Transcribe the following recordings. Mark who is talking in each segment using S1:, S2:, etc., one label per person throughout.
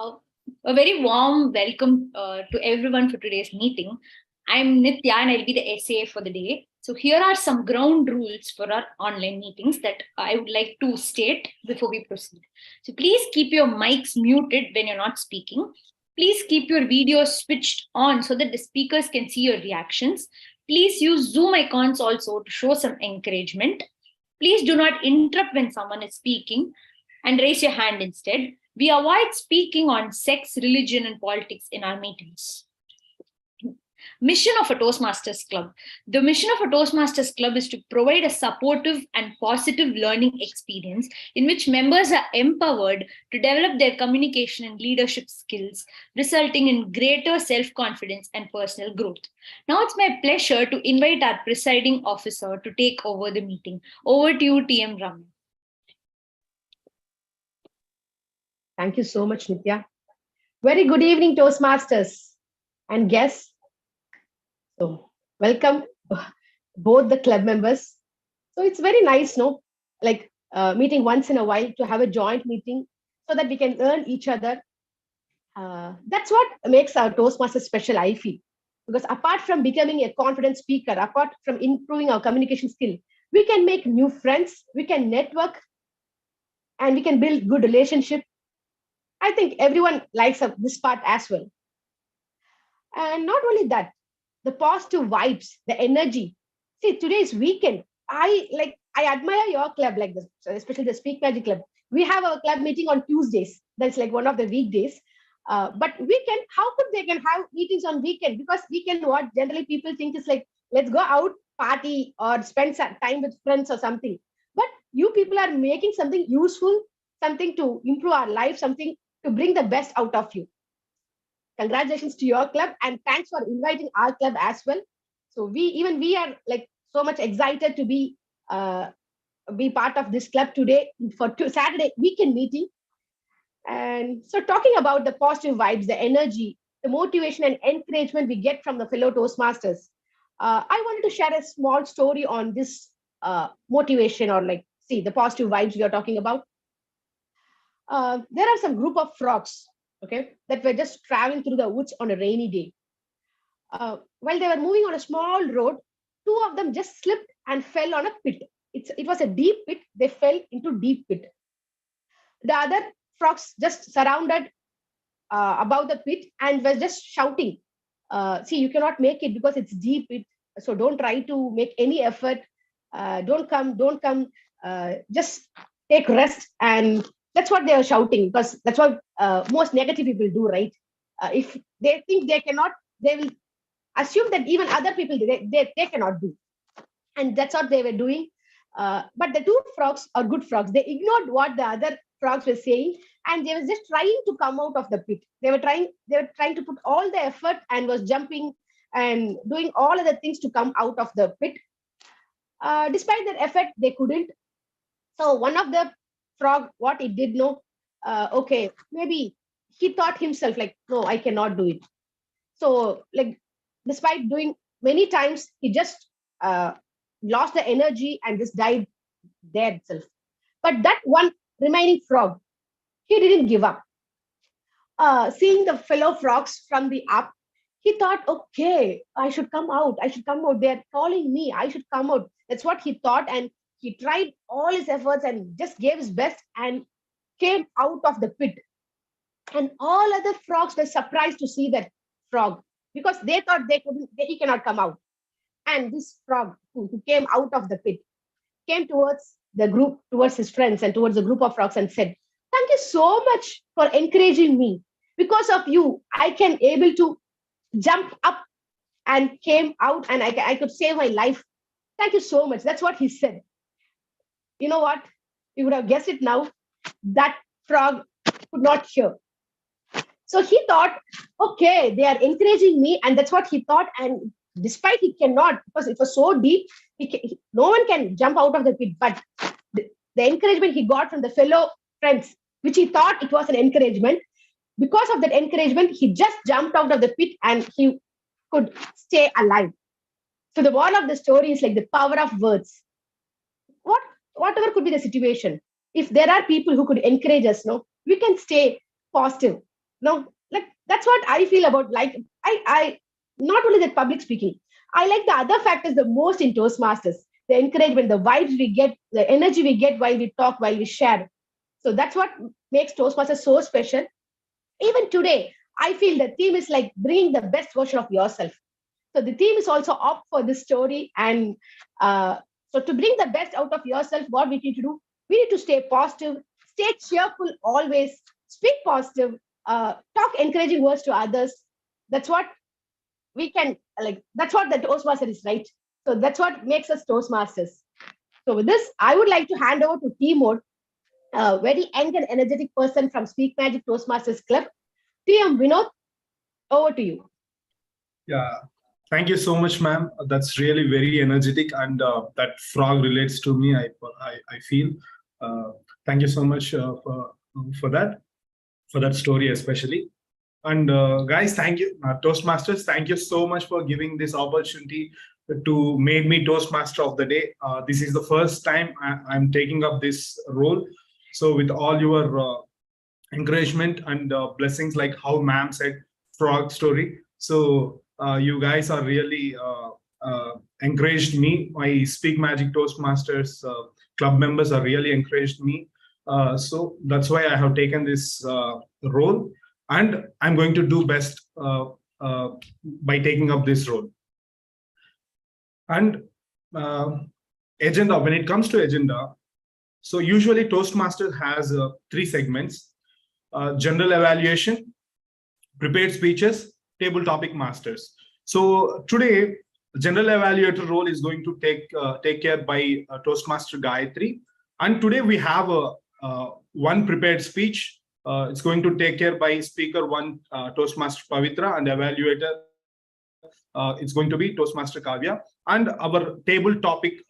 S1: Uh, a very warm welcome to everyone for today's meeting. I'm Nitya and I'll be the SA for the day. So, here are some ground rules for our online meetings that I would like to state before we proceed. So, please keep your mics muted when you're not speaking. Please keep your video switched on so that the speakers can see your reactions. Please use Zoom icons also to show some encouragement. Please do not interrupt when someone is speaking and raise your hand instead. We avoid speaking on sex, religion, and politics in our meetings. Mission of a Toastmasters Club. The mission of a Toastmasters Club is to provide a supportive and positive learning experience in which members are empowered to develop their communication and leadership skills, resulting in greater self confidence and personal growth. Now it's my pleasure to invite our presiding officer to take over the meeting. Over to you, TM Raman.
S2: Thank you so much, Nitya. Very good evening, Toastmasters and guests. So, welcome both the club members. So, it's very nice, no? Like meeting once in a while to have a joint meeting so that we can learn each other. That's what makes our Toastmasters special, I feel. Because apart from becoming a confident speaker, apart from improving our communication skill, we can make new friends, we can network, and we can build good relationship. I think everyone likes this part as well. And not only that, the positive vibes, the energy. See, today is weekend. I admire your club like this, especially the Speak Magic Club. We have our club meeting on Tuesdays. That's like one of the weekdays. But weekend, how could they can have meetings on weekend? Because weekend, what generally people think is like, let's go out, party, or spend some time with friends or something. But you people are making something useful, something to improve our life, something to bring the best out of you. Congratulations to your club and thanks for inviting our club as well. So we are like so much excited to be part of this club today for Saturday weekend meeting. And so talking about the positive vibes, the energy, the motivation and encouragement we get from the fellow Toastmasters, I wanted to share a small story on this motivation or like see the positive vibes we are talking about. There are some group of frogs, okay, that were just traveling through the woods on a rainy day. While they were moving on a small road, two of them just slipped and fell on a pit. It was a deep pit. They fell into deep pit. The other frogs just surrounded above the pit and was just shouting, see, you cannot make it because it's deep pit. So don't try to make any effort. Don't come. Just take rest. And that's what they are shouting because that's what most negative people do, right? If they think they cannot, they will assume that even other people they cannot do, and that's what they were doing. But the two frogs are good frogs. They ignored what the other frogs were saying, and they were just trying to come out of the pit. They were trying to put all the effort and was jumping and doing all other things to come out of the pit. Despite that effort, they couldn't. So one of the frog, what he did know, okay, maybe he thought himself like, no, I cannot do it. So like, despite doing many times, he just lost the energy and just died there itself. But that one remaining frog, he didn't give up. Seeing the fellow frogs from the up, he thought, okay, I should come out. I should come out. They're calling me. I should come out. That's what he thought. And he tried all his efforts and just gave his best and came out of the pit. And all other frogs were surprised to see that frog because they thought he cannot come out. And this frog who came out of the pit came towards the group, towards his friends and towards the group of frogs and said, thank you so much for encouraging me. Because of you, I can able to jump up and came out and I could save my life. Thank you so much. That's what he said. You know what? You would have guessed it now. That frog could not hear. So he thought, okay, they are encouraging me. And that's what he thought. And despite he cannot, because it was so deep, no one can jump out of the pit. But the encouragement he got from the fellow friends, which he thought it was an encouragement, because of that encouragement, he just jumped out of the pit and he could stay alive. So the moral of the story is like the power of words. Whatever could be the situation, if there are people who could encourage us, no, we can stay positive. No, like that's what I feel about. Like I not only that public speaking, I like the other factors the most in Toastmasters. The encouragement, the vibes we get, the energy we get while we talk, while we share. So that's what makes Toastmasters so special. Even today, I feel the theme is like bringing the best version of yourself. So the theme is also up for this story. And so to bring the best out of yourself, what we need to do, we need to stay positive, stay cheerful always, speak positive, talk encouraging words to others. That's what we can, like, that's what the Toastmaster is, right? So that's what makes us Toastmasters. So with this, I would like to hand over to T Mode, a very young and energetic person from Speak Magic Toastmasters Club. TM Vinod, over to you.
S3: Yeah, thank you so much, ma'am. That's really very energetic, and that frog relates to me. I feel. Thank you so much for that story especially. And guys, thank you, Toastmasters. Thank you so much for giving this opportunity to make me Toastmaster of the day. This is the first time I'm taking up this role. So with all your encouragement and blessings, like how ma'am said, frog story. So you guys are really encouraged me. My Speak Magic Toastmasters club members are really encouraged me. So that's why I have taken this role, and I'm going to do best by taking up this role. And agenda, when it comes to agenda, so usually Toastmasters has 3 segments: general evaluation, prepared speeches, table topic masters. So today, general evaluator role is going to take care by Toastmaster Gayatri, and today we have one prepared speech. It's going to take care by speaker 1, Toastmaster Pavitra, and evaluator it's going to be Toastmaster Kavya, and our table topic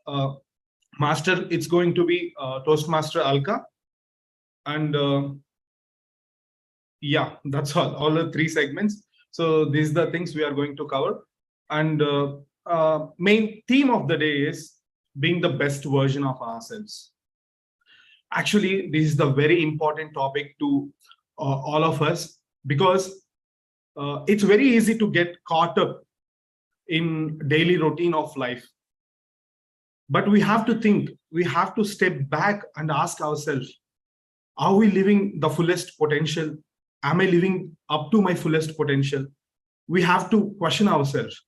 S3: master, it's going to be Toastmaster Alka. And yeah, that's all the 3 segments. So these are the things we are going to cover. And main theme of the day is being the best version of ourselves. Actually, this is the very important topic to all of us, because it's very easy to get caught up in daily routine of life. But we have to think, we have to step back and ask ourselves, are we living the fullest potential? Am I living up to my fullest potential? We have to question ourselves.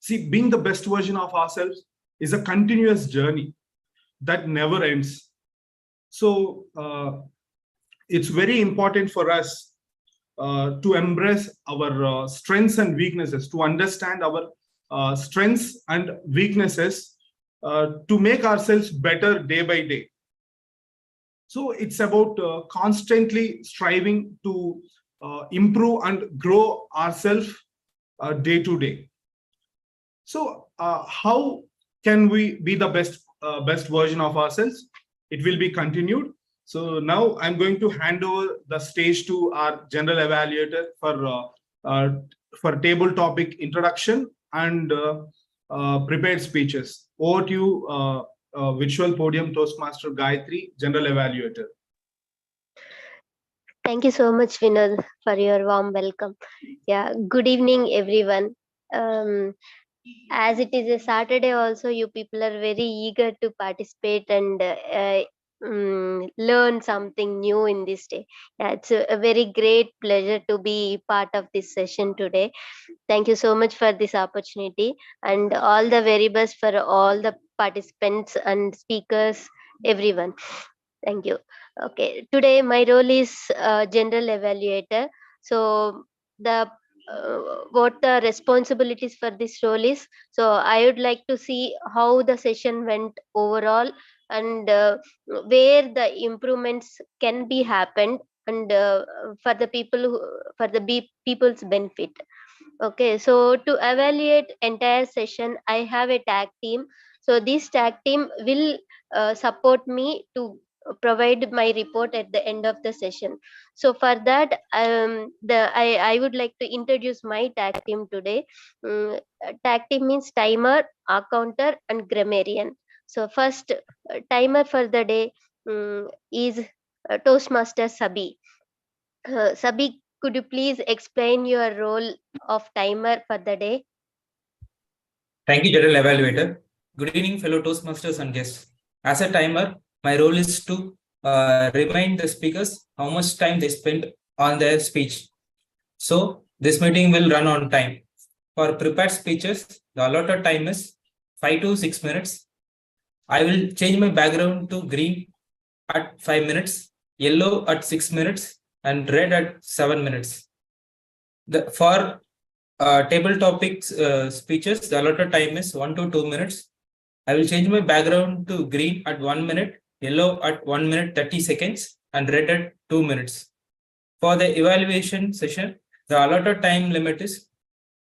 S3: See, being the best version of ourselves is a continuous journey that never ends. So it's very important for us to embrace our strengths and weaknesses, to understand our strengths and weaknesses, to make ourselves better day by day. So it's about constantly striving to improve and grow ourselves day to day. So how can we be the best version of ourselves? It will be continued. So now I'm going to hand over the stage to our general evaluator for table topic introduction and prepared speeches. Over to you, Visual Podium Toastmaster Gayatri, General Evaluator.
S4: Thank you so much, Vinod, for your warm welcome. Yeah, good evening, everyone. As it is a Saturday, also you people are very eager to participate and learn something new in this day. Yeah, it's a very great pleasure to be part of this session today. Thank you so much for this opportunity, and all the very best for all the participants and speakers, everyone. Thank you. Okay, today my role is general evaluator. So the what the responsibilities for this role is. So I would like to see how the session went overall, and where the improvements can be happened, and for the people for the people's benefit. Okay, so to evaluate entire session, I have a tag team. So this tag team will support me to provide my report at the end of the session. So for that, I would like to introduce my tag team today. Tag team means timer, accounter, and grammarian. So first, timer for the day is Toastmaster Sabi. Sabi, could you please explain your role of timer for the day?
S5: Thank you, General Evaluator. Good evening, fellow Toastmasters and guests. As a timer, my role is to remind the speakers how much time they spent on their speech. So this meeting will run on time. For prepared speeches, the allotted time is 5 to 6 minutes. I will change my background to green at 5 minutes, yellow at 6 minutes, and red at 7 minutes. For table topics speeches, the allotted time is 1 to 2 minutes. I will change my background to green at 1 minute, yellow at 1 minute 30 seconds, and red at 2 minutes. For the evaluation session, the allotted time limit is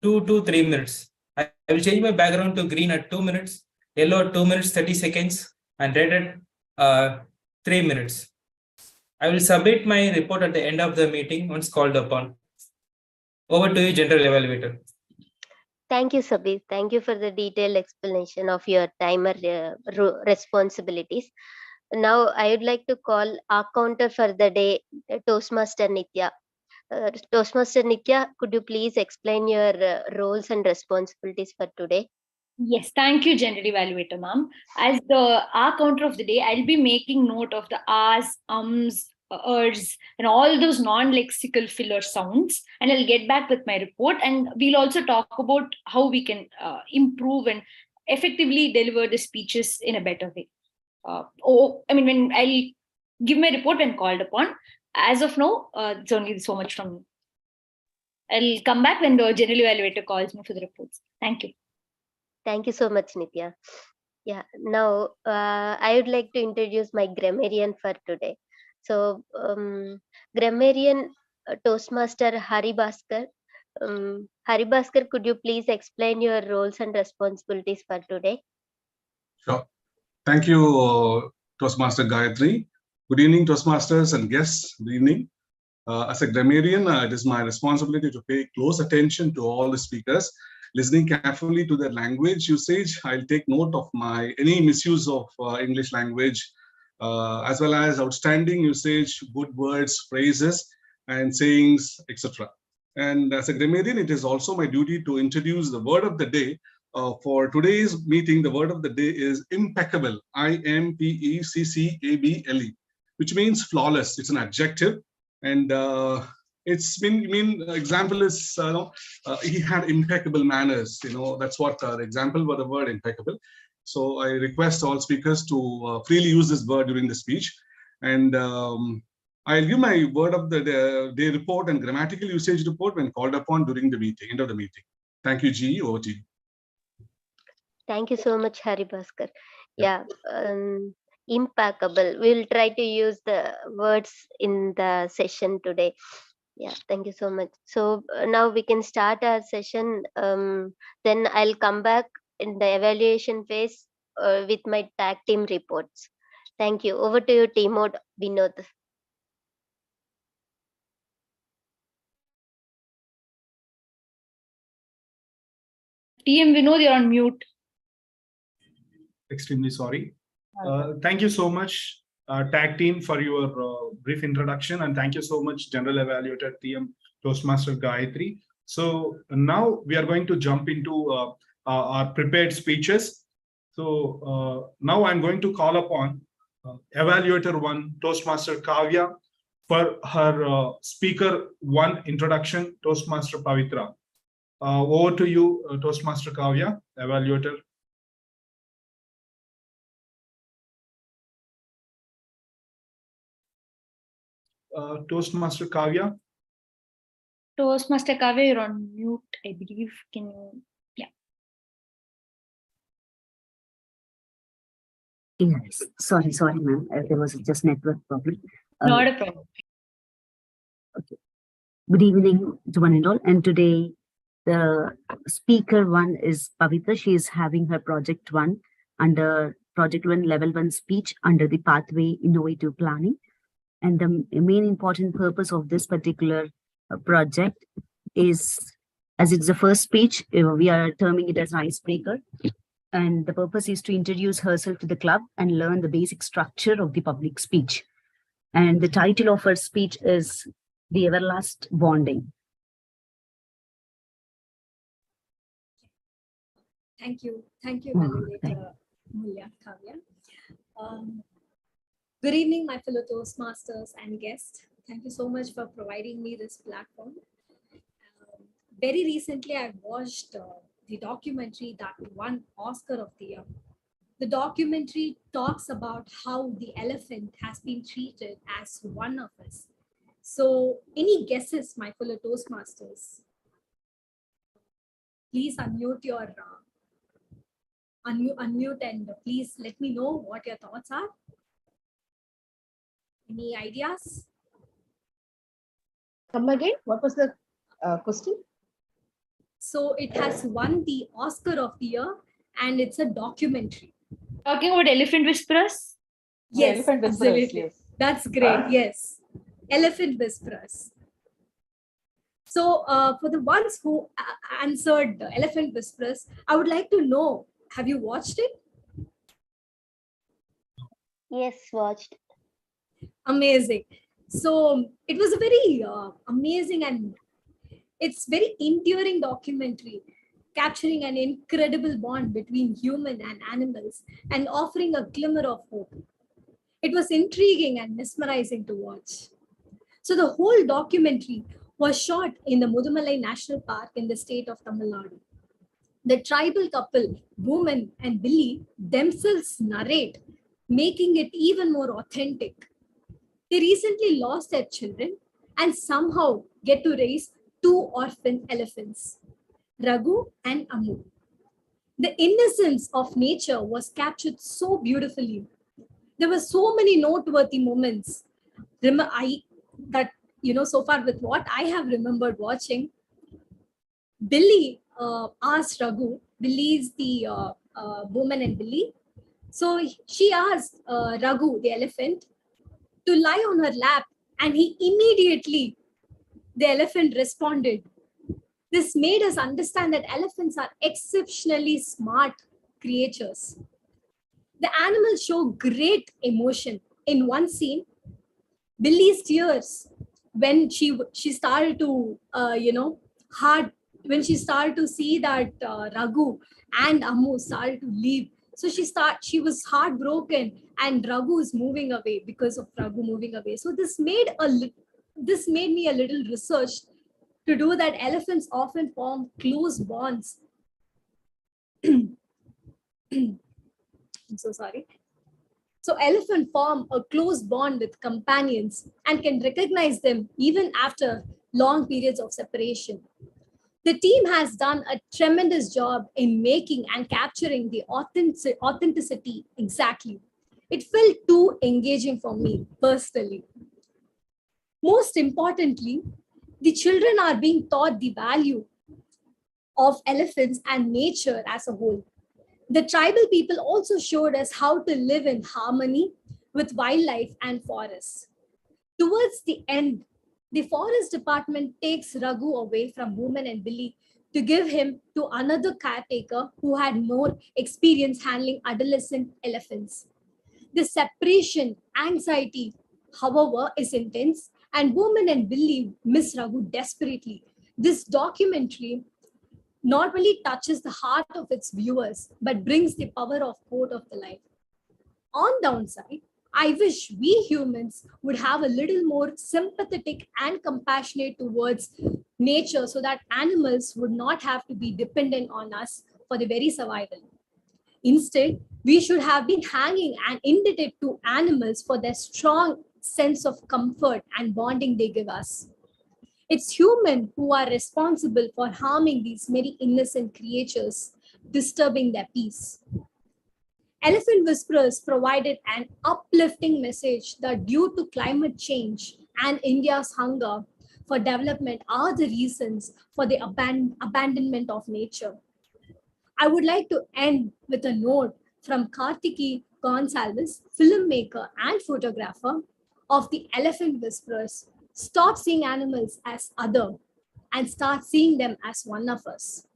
S5: 2 to 3 minutes. I will change my background to green at 2 minutes, yellow at 2 minutes 30 seconds, and red at 3 minutes. I will submit my report at the end of the meeting once called upon. Over to you, General Evaluator.
S4: Thank you, Sabi. Thank you for the detailed explanation of your timer responsibilities. Now, I would like to call our counter for the day, Toastmaster Nitya. Toastmaster Nitya, could you please explain your roles and responsibilities for today?
S1: Yes, thank you, General Evaluator, ma'am. As the R counter of the day, I'll be making note of the R's, ums, ers, and all those non-lexical filler sounds, and I'll get back with my report. And we'll also talk about how we can improve and effectively deliver the speeches in a better way. When I'll give my report when called upon. As of now, it's only so much from me. I'll come back when the General Evaluator calls me for the reports. Thank you.
S4: Thank you so much, Nitya. Yeah, now I would like to introduce my grammarian for today. So, grammarian Toastmaster Hari Bhaskar. Hari Bhaskar, could you please explain your roles and responsibilities for today?
S6: Sure. Thank you, Toastmaster Gayatri. Good evening, Toastmasters and guests. Good evening. As a grammarian, it is my responsibility to pay close attention to all the speakers, listening carefully to their language usage. I'll take note of any misuse of English language, as well as outstanding usage, good words, phrases, and sayings, etc. And as a grammarian, it is also my duty to introduce the word of the day. For today's meeting, the word of the day is impeccable, impeccable, which means flawless. It's an adjective. And example is, he had impeccable manners. That's what the example for the word impeccable. So I request all speakers to freely use this word during the speech. And I'll give my word of the day report and grammatical usage report when called upon during the meeting, end of the meeting. Thank you, G. Over to you.
S4: Thank you so much, Hari Bhaskar. Yeah, impeccable. We'll try to use the words in the session today. Yeah, thank you so much. So now we can start our session. Then I'll come back in the evaluation phase with my tag team reports. Thank you. Over to you, team mode, Vinod.
S1: TM Vinod, you're on mute.
S3: Extremely sorry. Thank you so much, tag team, for your brief introduction, and thank you so much, General Evaluator TM Toastmaster Gayatri. So now we are going to jump into our prepared speeches. So now I'm going to call upon Evaluator 1 Toastmaster Kavya for her Speaker 1 introduction, Toastmaster Pavitra. Over to you, Toastmaster Kavya, Evaluator. Toastmaster Kavya.
S1: Toastmaster Kavya, you're on mute, I believe. Can you? Yeah.
S7: Yes. Sorry, ma'am. There was just network problem.
S1: Not a problem.
S7: Okay. Good evening to one and all. And today, the speaker 1 is Pavitra. She is having her project 1 under project 1 level 1 speech under the pathway innovative planning. And the main important purpose of this particular project is, as it's the first speech, we are terming it as an icebreaker. And the purpose is to introduce herself to the club and learn the basic structure of the public speech. And the title of her speech is the everlast bonding.
S8: Thank you,
S7: Thank
S8: Evaluator Mulya Kavya. Good evening, my fellow Toastmasters and guests. Thank you so much for providing me this platform. Very recently, I watched the documentary that won Oscar of the Year. The documentary talks about how the elephant has been treated as one of us. So, any guesses, my fellow Toastmasters? Please unmute your unmute and please let me know what your thoughts are. Any ideas?
S2: Come again. What was the question?
S8: So it has won the Oscar of the Year and it's a documentary.
S1: Talking about elephant whisperers?
S8: Yes,
S9: Elephant Whisperers,
S8: absolutely.
S9: yes.
S8: That's great. Yes. Elephant Whisperers. So for the ones who answered the Elephant Whisperers, I would like to know, have you watched it?
S4: Yes, watched.
S8: Amazing. So it was a very amazing and it's very enduring documentary, capturing an incredible bond between human and animals and offering a glimmer of hope. It was intriguing and mesmerizing to watch. So the whole documentary was shot in the Mudumalai National Park in the state of Tamil Nadu. The tribal couple, Woman and Billy, themselves narrate, making it even more authentic. They recently lost their children and somehow get to raise two orphan elephants, Raghu and Amu. The innocence of nature was captured so beautifully. There were so many noteworthy moments. So far with what I have remembered watching, Billy asked Raghu, Billy is the woman and Billy. So she asked Raghu, the elephant, to lie on her lap, and he immediately, the elephant responded. This made us understand that elephants are exceptionally smart creatures. The animals show great emotion. In one scene, Billy's tears when she started to when she started to see that Raghu and Amu started to leave. So she was heartbroken, and Raghu is moving away because of Raghu moving away. So this made me a little research to do that elephants often form close bonds. I'm so sorry. So elephants form a close bond with companions and can recognize them even after long periods of separation. The team has done a tremendous job in making and capturing the authenticity exactly. It felt too engaging for me personally. Most importantly, the children are being taught the value of elephants and nature as a whole. The tribal people also showed us how to live in harmony with wildlife and forests. Towards the end, the forest department takes Raghu away from Woman and Billy to give him to another caretaker who had more experience handling adolescent elephants. The separation anxiety, however, is intense, and Woman and Billy miss Raghu desperately. This documentary not only touches the heart of its viewers, but brings the power of quote of the life. On downside, I wish we humans would have a little more sympathetic and compassionate towards nature so that animals would not have to be dependent on us for the very survival. Instead, we should have been hanging and indebted to animals for their strong sense of comfort and bonding they give us. It's humans who are responsible for harming these very innocent creatures, disturbing their peace. Elephant Whisperers provided an uplifting message that due to climate change and India's hunger for development are the reasons for the abandonment of nature. I would like to end with a note from Kartiki Gonsalves, filmmaker and photographer of the Elephant Whisperers. Stop seeing animals as other and start seeing them as one of us.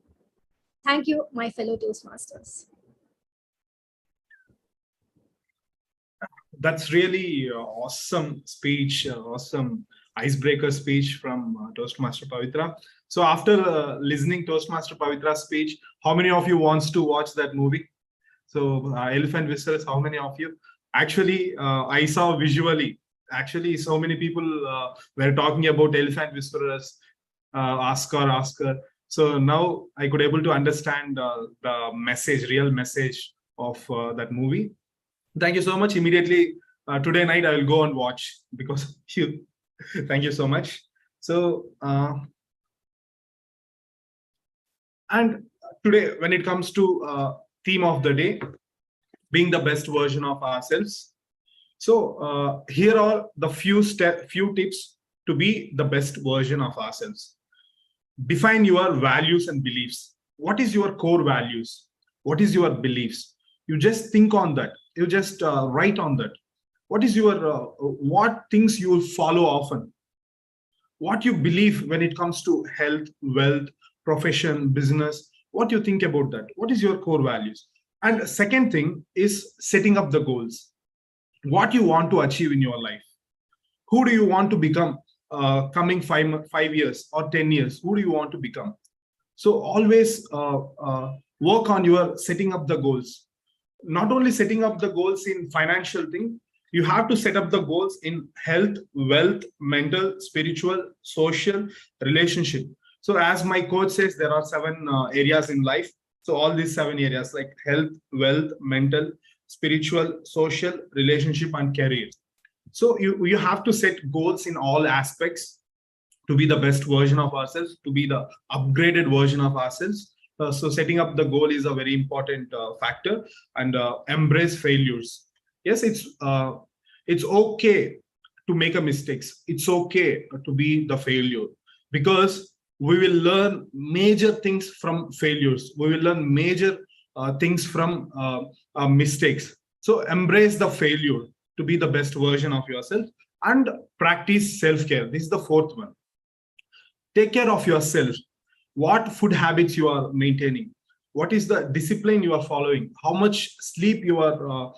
S8: Thank you, my fellow Toastmasters.
S3: That's really awesome speech, awesome icebreaker speech from Toastmaster Pavitra. So after listening Toastmaster Pavitra's speech, how many of you wants to watch that movie? So Elephant Whisperers, how many of you? Actually, I saw visually. Actually, so many people were talking about Elephant Whisperers, Oscar. So now I could able to understand the message, real message of that movie. Thank you so much. Immediately today night I will go and watch because you. Thank you so much. So and today, when it comes to theme of the day, being the best version of ourselves. So here are the few tips to be the best version of ourselves. Define your values and beliefs. What is your core values? What is your beliefs? You just think on that. You just write on that. What is your what things you will follow often? What you believe when it comes to health, wealth, profession, business? What you think about that? What is your core values? And second thing is setting up the goals. What you want to achieve in your life. Who do you want to become coming 5 years or 10 years? Who do you want to become? So always work on your setting up the goals. Not only setting up the goals in financial thing, you have to set up the goals in health, wealth, mental, spiritual, social, relationship. So as my coach says, there are 7 areas in life. So all these 7 areas like health, wealth, mental, spiritual, social, relationship, and career. So you have to set goals in all aspects to be the best version of ourselves, to be the upgraded version of ourselves. So setting up the goal is a very important factor, and embrace failures. Yes, it's okay to make a mistakes. It's okay to be the failure, because we will learn major things from failures. We will learn major things from mistakes. So embrace the failure to be the best version of yourself, and practice self-care. This is the 4th one. Take care of yourself. What food habits you are maintaining? What is the discipline you are following? How much sleep you are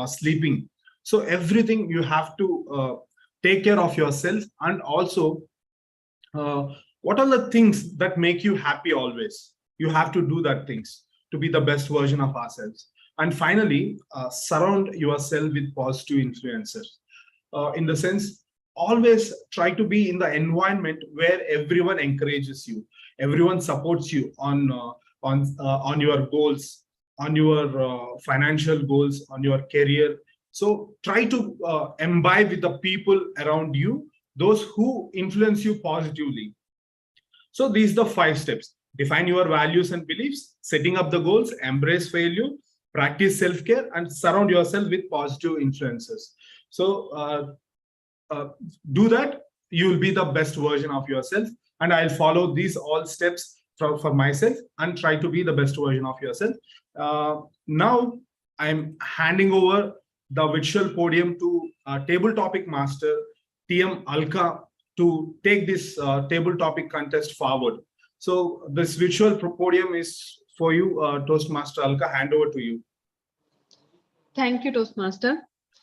S3: sleeping? So everything you have to take care of yourself, and also what are the things that make you happy always? You have to do that things to be the best version of ourselves. And finally, surround yourself with positive influencers. In the sense, always try to be in the environment where everyone encourages you, everyone supports you on your goals, on your financial goals, on your career. So try to imbibe with the people around you, those who influence you positively. So these are the 5 steps. Define your values and beliefs, setting up the goals, embrace failure, practice self-care, and surround yourself with positive influences. So do that, you will be the best version of yourself. And I'll follow these all steps for myself and try to be the best version of yourself. Now I'm handing over the virtual podium to table topic master TM Alka to take this table topic contest forward. So this virtual podium is for you, Toastmaster Alka. Hand over to you.
S9: Thank you, Toastmaster.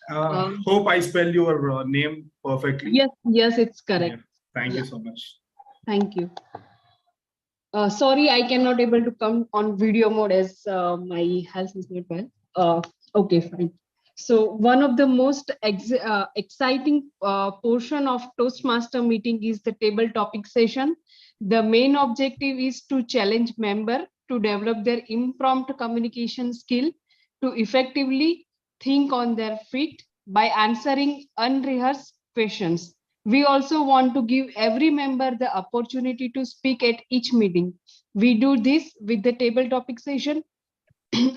S3: Hope I spelled your name perfectly.
S9: Yes, it's correct.
S3: Yeah. Thank you so much.
S9: Thank you. Sorry, I cannot able to come on video mode as my health is not well. Okay, fine. So one of the most exciting portion of Toastmaster meeting is the table topic session. The main objective is to challenge member to develop their impromptu communication skill to effectively think on their feet by answering unrehearsed questions. We also want to give every member the opportunity to speak at each meeting. We do this with the table topic session.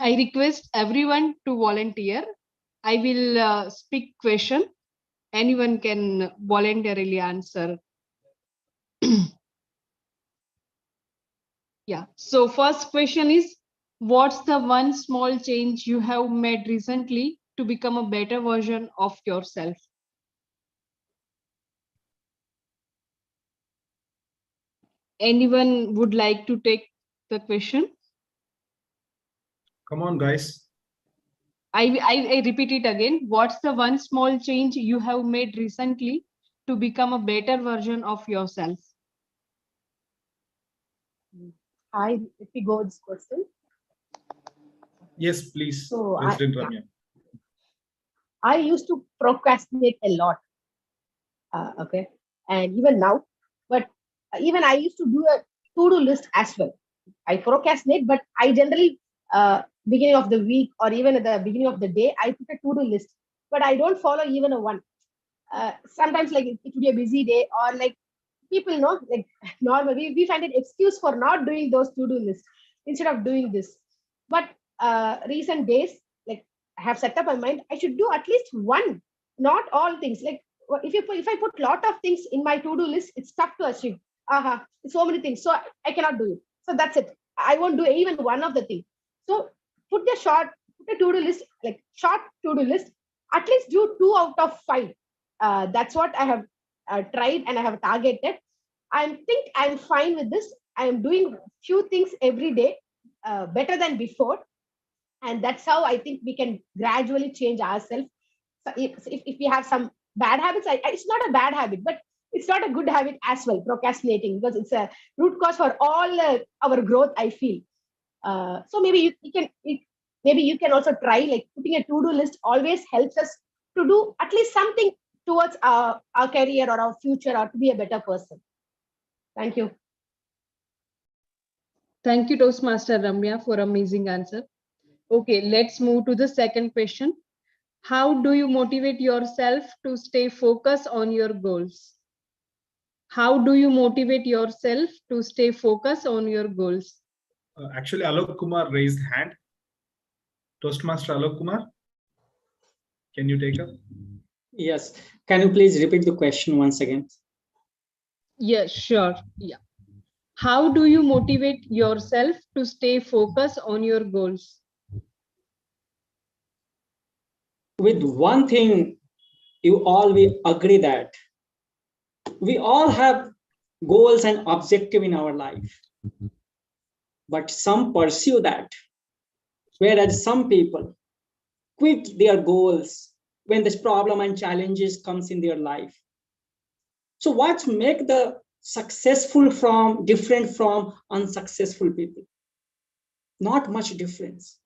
S9: I request everyone to volunteer. I will speak question. Anyone can voluntarily answer. Yeah. So first question is, what's the one small change you have made recently to become a better version of yourself? Anyone would like to take the question?
S3: Come on, guys.
S9: I repeat it again. What's the one small change you have made recently to become a better version of yourself?
S2: If we go with this question.
S3: Yes, please,
S2: So
S3: President Ramya.
S2: I used to procrastinate a lot. Okay. And even now, but even I used to do a to-do list as well. I procrastinate, but I generally, beginning of the week or even at the beginning of the day, I put a to-do list, but I don't follow even a one. Sometimes like it would be a busy day, or like people know, like normally we find an excuse for not doing those to-do lists instead of doing this. But recent days, like I have set up my mind, I should do at least one, not all things. Like if I put lot of things in my to-do list, it's tough to achieve. So many things, so I cannot do it. So that's it. I won't do even one of the things. So put a to-do list, like short to-do list. At least do 2 out of 5. That's what I have tried and I have targeted. I think I'm fine with this. I am doing few things every day, better than before, and that's how I think we can gradually change ourselves. So if we have some bad habits, it's not a bad habit, but it's not a good habit as well, procrastinating, because it's a root cause for all our growth, I feel. So maybe maybe you can also try, like putting a to-do list always helps us to do at least something towards our career or our future, or to be a better person. Thank you.
S9: Thank you, Toastmaster Ramya, for amazing answer. Okay, let's move to the second question. How do you motivate yourself to stay focused on your goals? How do you motivate yourself to stay focused on your goals?
S3: Actually, Alok Kumar raised hand. Toastmaster Alok Kumar, can you take up?
S10: Yes. Can you please repeat the question once again?
S9: Yes, sure. Yeah. How do you motivate yourself to stay focused on your goals?
S10: With one thing, you all will agree that we all have goals and objective in our life, but some pursue that, whereas some people quit their goals when this problem and challenges comes in their life. So what make the successful from different from unsuccessful people? Not much difference.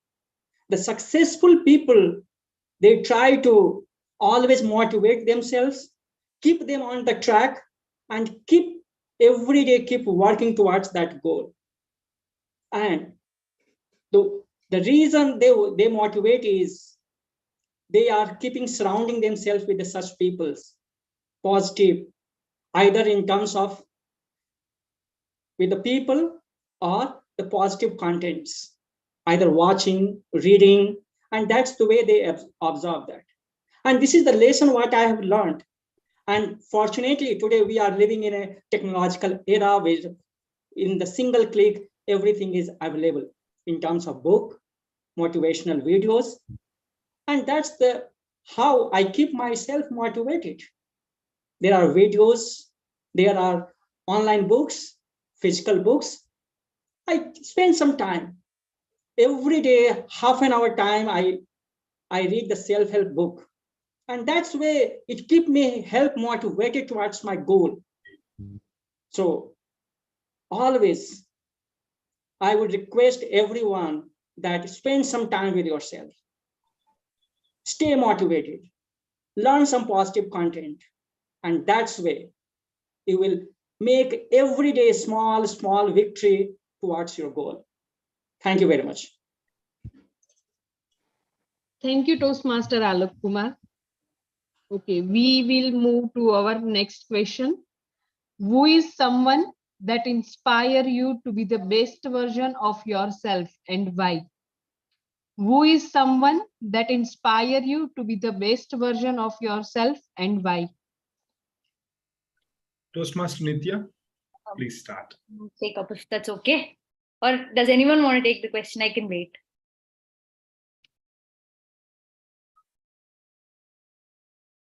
S10: The successful people, they try to always motivate themselves, keep them on the track, and keep every day keep working towards that goal. And the reason they motivate is they are keeping surrounding themselves with such peoples, positive, either in terms of with the people or the positive contents, either watching, reading, and that's the way they observe that. And this is the lesson what I have learned. And fortunately, today we are living in a technological era where in the single click, everything is available in terms of book, motivational videos. And that's how I keep myself motivated. There are videos, there are online books, physical books. I spend some time. Every day, half an hour time, I read the self-help book. And that's way it keep me help motivated towards my goal. So always, I would request everyone that spend some time with yourself. Stay motivated, learn some positive content, and that's way you will make every day small victory towards your goal. Thank you very much.
S9: Thank you, Toastmaster Alok Kumar. Okay, we will move to our next question. Who is someone that inspire you to be the best version of yourself and why? Who is someone that inspire you to be the best version of yourself and why?
S3: Toastmaster Nitya, please start.
S1: Take up if that's okay. Or does anyone want to take the question? I can wait.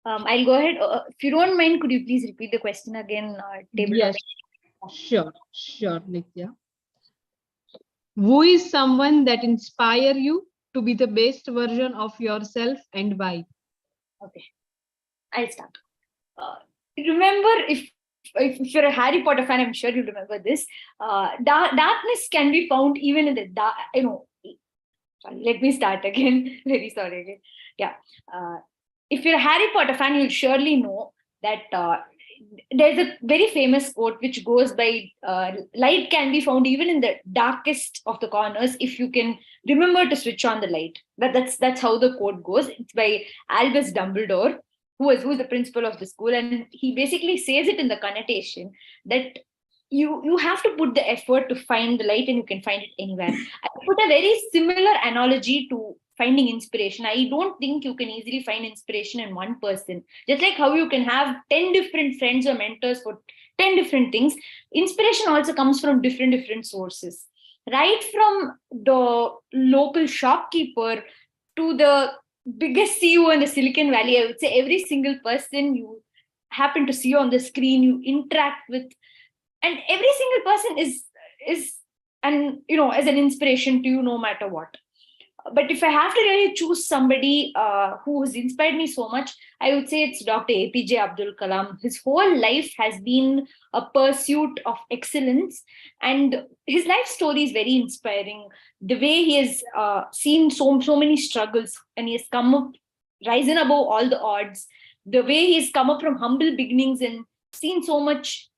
S1: I'll go ahead. If you don't mind, could you please repeat the question again?
S9: Yes, sure, Nitya. Who is someone that inspire you to be the best version of yourself and why?
S1: Okay, I'll start. remember, if you're a Harry Potter fan, I'm sure you remember this. Darkness can be found even in the dark. Sorry, let me start again. Very sorry again. Yeah. If you're a Harry Potter fan, you'll surely know that there's a very famous quote which goes by light can be found even in the darkest of the corners if you can remember to switch on the light. That's how the quote goes. It's by Albus Dumbledore, who's the principal of the school, and he basically says it in the connotation that you have to put the effort to find the light, and you can find it anywhere. I put a very similar analogy to finding inspiration. I don't think you can easily find inspiration in one person. Just like how you can have 10 different friends or mentors for 10 different things, inspiration also comes from different sources. Right from the local shopkeeper to the biggest CEO in the Silicon Valley, I would say every single person you happen to see on the screen, you interact with, and every single person is and as an inspiration to you no matter what. But if I have to really choose somebody who has inspired me so much, I would say it's Dr. APJ Abdul Kalam. His whole life has been a pursuit of excellence, and his life story is very inspiring. The way he has seen so many struggles, and he has come up, risen above all the odds. The way he's come up from humble beginnings and seen so much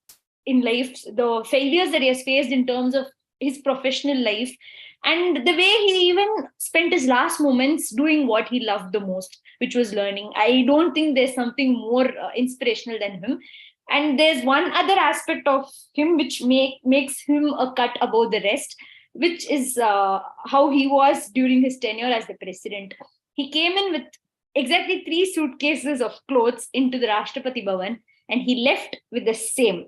S1: in life, the failures that he has faced in terms of his professional life, and the way he even spent his last moments doing what he loved the most, which was learning. I don't think there's something more inspirational than him. And there's one other aspect of him which makes him a cut above the rest, which is how he was during his tenure as the president. He came in with exactly 3 suitcases of clothes into the Rashtrapati Bhavan, and he left with the same.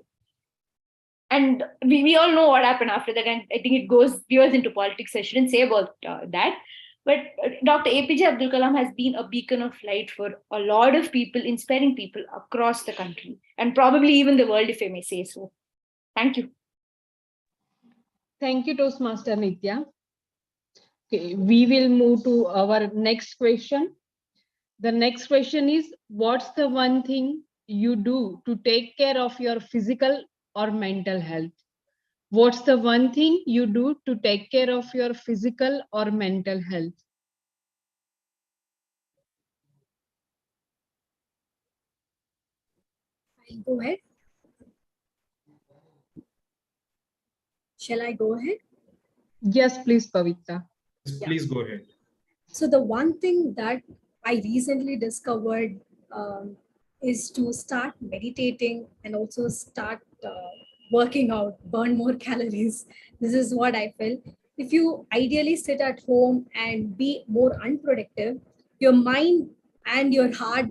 S1: And we all know what happened after that, and I think it goes veers into politics. I shouldn't say about that. But Dr. APJ Abdul Kalam has been a beacon of light for a lot of people, inspiring people across the country and probably even the world, if I may say so. Thank you.
S9: Thank you, Toastmaster Nitya. Okay, we will move to our next question. The next question is, what's the one thing you do to take care of your physical or mental health? What's the one thing you do to take care of your physical or mental health?
S8: I'll go ahead. Shall I go ahead?
S9: Yes, please, Pavitra.
S3: Please go ahead.
S8: So the one thing that I recently discovered is to start meditating and also start working out, burn more calories. This is what I feel. If you ideally sit at home and be more unproductive, your mind and your heart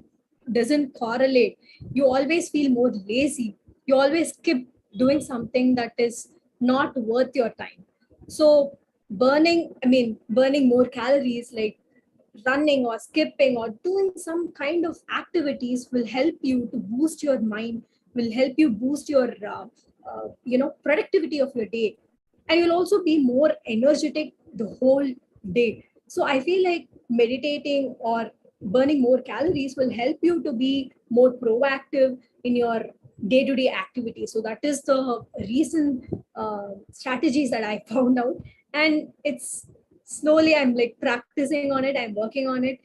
S8: doesn't correlate. You always feel more lazy. You always skip doing something that is not worth your time. So burning more calories, like running or skipping or doing some kind of activities, will help you to boost your mind, will help you boost your productivity of your day, and you'll also be more energetic the whole day. So I feel like meditating or burning more calories will help you to be more proactive in your day-to-day activities. So that is the recent strategies that I found out, and it's slowly I'm like practicing on it, I'm working on it,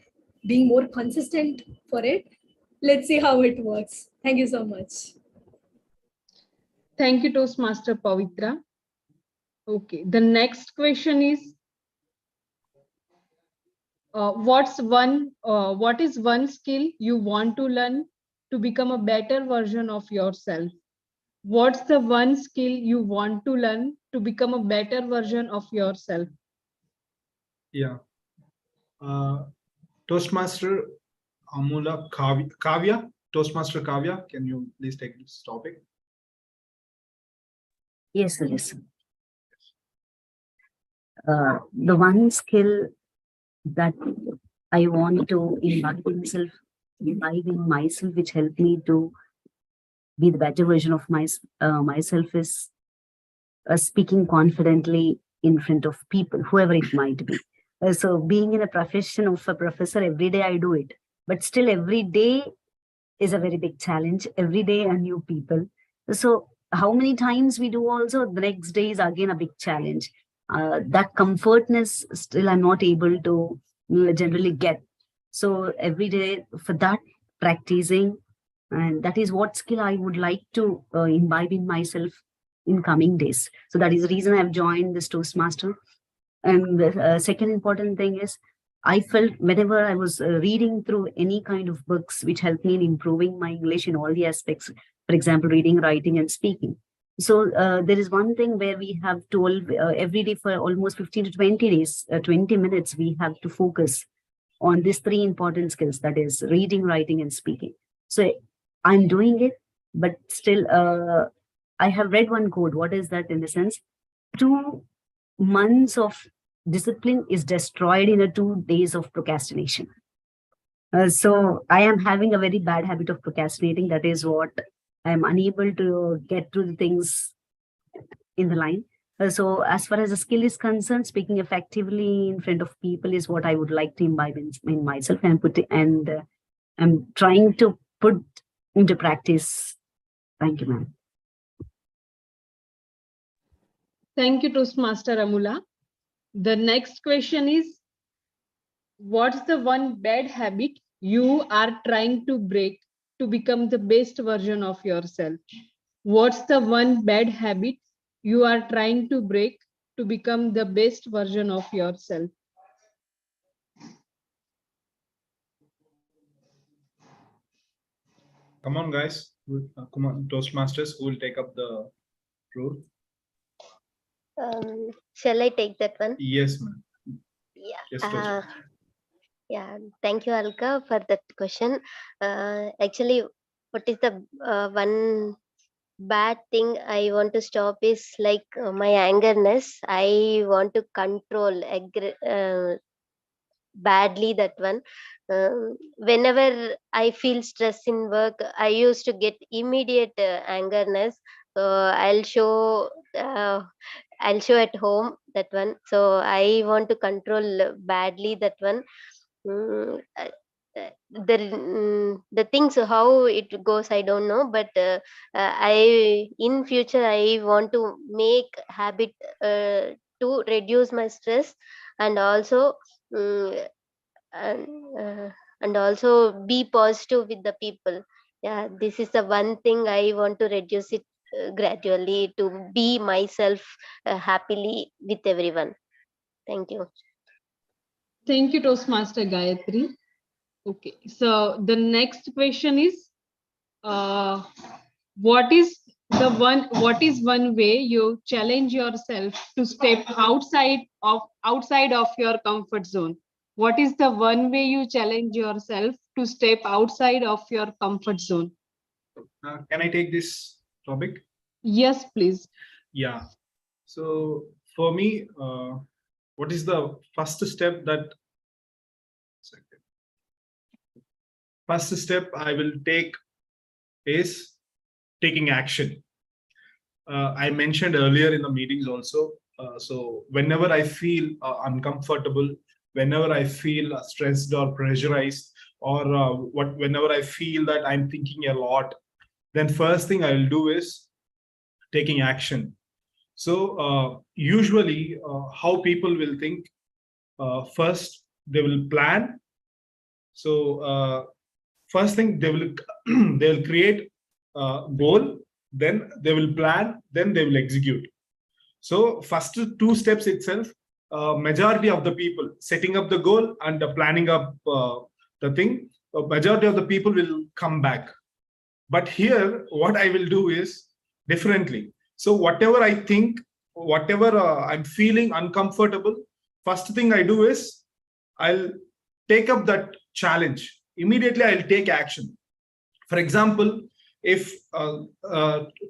S8: being more consistent for it. Let's see how it works. Thank you so much.
S9: Thank you, Toastmaster Pavitra. Okay, the next question is, what is one skill you want to learn to become a better version of yourself? What's the one skill you want to learn to become a better version of yourself?
S3: Yeah. Toastmaster Amula Kavya, Toastmaster Kavya, can you please take this topic?
S7: Yes, sir. Yes, sir. The one skill that I want to imbibe in myself, which helped me to be the better version of myself, is speaking confidently in front of people, whoever it might be. So being in a profession of a professor, every day I do it, but still every day is a very big challenge. Every day a new people. So how many times we do also, the next day is again a big challenge. That comfortness still I'm not able to generally get. So every day for that practicing, and that is what skill I would like to imbibe in myself in coming days. So that is the reason I've joined this Toastmaster. And the second important thing is, I felt whenever I was reading through any kind of books which helped me in improving my English in all the aspects, for example, reading, writing, and speaking. So there is one thing where we have told every day for almost 15 to 20 days, 20 minutes, we have to focus on these three important skills, that is reading, writing, and speaking. So I'm doing it, but still I have read one quote. What is that in the sense? 2 months of discipline is destroyed in 2 days of procrastination. So I am having a very bad habit of procrastinating. That is what I am unable to get through the things in the line. So as far as the skill is concerned, speaking effectively in front of people is what I would like to imbibe in myself and I'm trying to put into practice. Thank you, ma'am.
S9: Thank you, Toastmaster Amula. The next question is, what's the one bad habit you are trying to break to become the best version of yourself? What's the one bad habit you are trying to break to become the best version of yourself?
S3: Come on, guys. Come on, Toastmasters, who will take up the role?
S4: Shall I take that one?
S3: Yes, ma'am.
S4: Yeah.
S3: Yes,
S4: Yeah. Thank you, Alka, for that question. Actually, what is the one bad thing I want to stop is like my angerness. I want to control badly that one. Whenever I feel stress in work, I used to get immediate angerness. So I'll show at home that one. So I want to control badly that one. The things how it goes I don't know, but I in future I want to make habit to reduce my stress, and also um, and, and also be positive with the people. Yeah, this is the one thing I want to reduce it gradually, to be myself happily with everyone. Thank you.
S9: Thank you, Toastmaster Gayatri. Okay, so the next question is, what is one way you challenge yourself to step outside of your comfort zone? What is the one way you challenge yourself to step outside of your comfort zone?
S3: Can I take this topic?
S9: Yes, please.
S3: Yeah. So for me, what is the first step that I will take is taking action. I mentioned earlier in the meetings also. So whenever I feel uncomfortable, whenever I feel stressed or pressurized, or whenever I feel that I'm thinking a lot, then first thing I'll do is taking action. So usually how people will think, first they will plan. So first thing they'll create a goal, then they will plan, then they will execute. So first 2 steps itself, majority of the people setting up the goal and planning up the thing, majority of the people will come back. But here what I will do is differently. So whatever I think, whatever I'm feeling uncomfortable, first thing I do is I'll take up that challenge. Immediately I'll take action. For example, if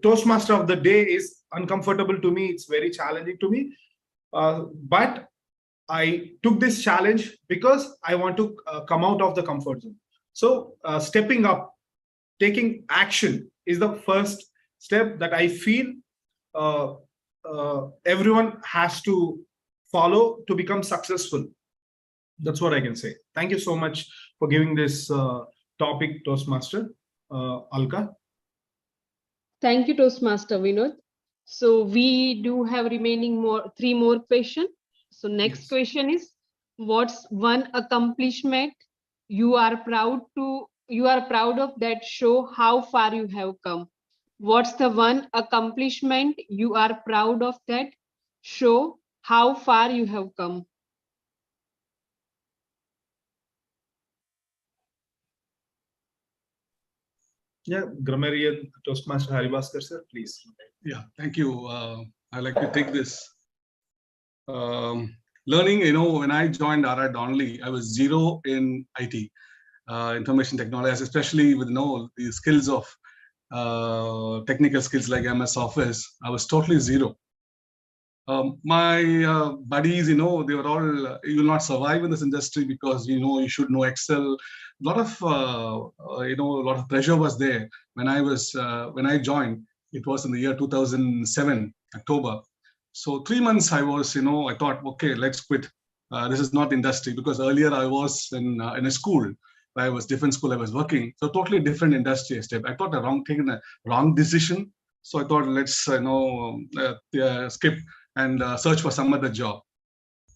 S3: Toastmaster of the day is uncomfortable to me, it's very challenging to me, but I took this challenge because I want to come out of the comfort zone. So stepping up, taking action is the first step that I feel everyone has to follow to become successful. That's what I can say. Thank you so much for giving this topic, Toastmaster. Alka.
S9: Thank you, Toastmaster Vinod. So we do have remaining three more questions. So next
S3: Yes.
S9: question is, what's one accomplishment you are proud of that show how far you have come? What's the one accomplishment you are proud of that show how far you have come?
S3: Yeah, grammarian Toastmaster Haribaskar sir, please.
S6: Yeah, thank you. I'd like to take this. Learning, when I joined RI Donnelly, I was zero in IT, information technology, especially with the skills of technical skills like MS Office. I was totally zero. My buddies, they were all, you will not survive in this industry because, you should know Excel. A lot of, a lot of pressure was there when I joined. It was in the year 2007, October. So 3 months I was, I thought, okay, let's quit. This is not industry, because earlier I was in a school. I was different school I was working. So totally different industry step. I thought taken a wrong decision. So I thought, let's, skip and search for some other job.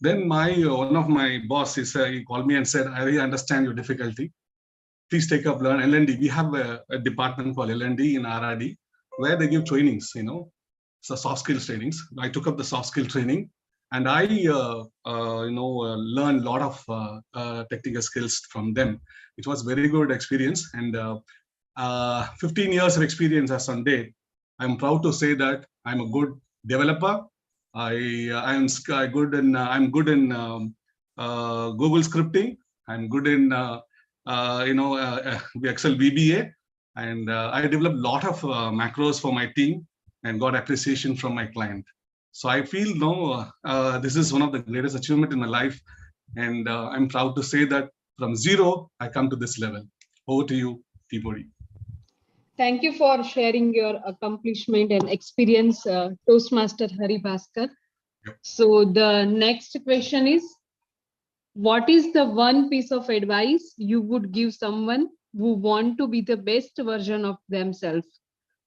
S6: Then one of my boss, he called me and said, I really understand your difficulty. Please take up, learn L&D. We have a department called L&D in RRD where they give trainings, so soft skills trainings. I took up the soft skill training, and I, learned a lot of technical skills from them. It was very good experience, and 15 years of experience as on date. I'm proud to say that I'm a good developer. I'm good in Google scripting. I'm good in Excel VBA, and I developed a lot of macros for my team and got appreciation from my client. So I feel this is one of the greatest achievement in my life, and I'm proud to say that from zero I come to this level. Over to you, Tibori.
S9: Thank you for sharing your accomplishment and experience, Toastmaster Haribaskar.
S6: Yep.
S9: So the next question is, what is the one piece of advice you would give someone who want to be the best version of themselves?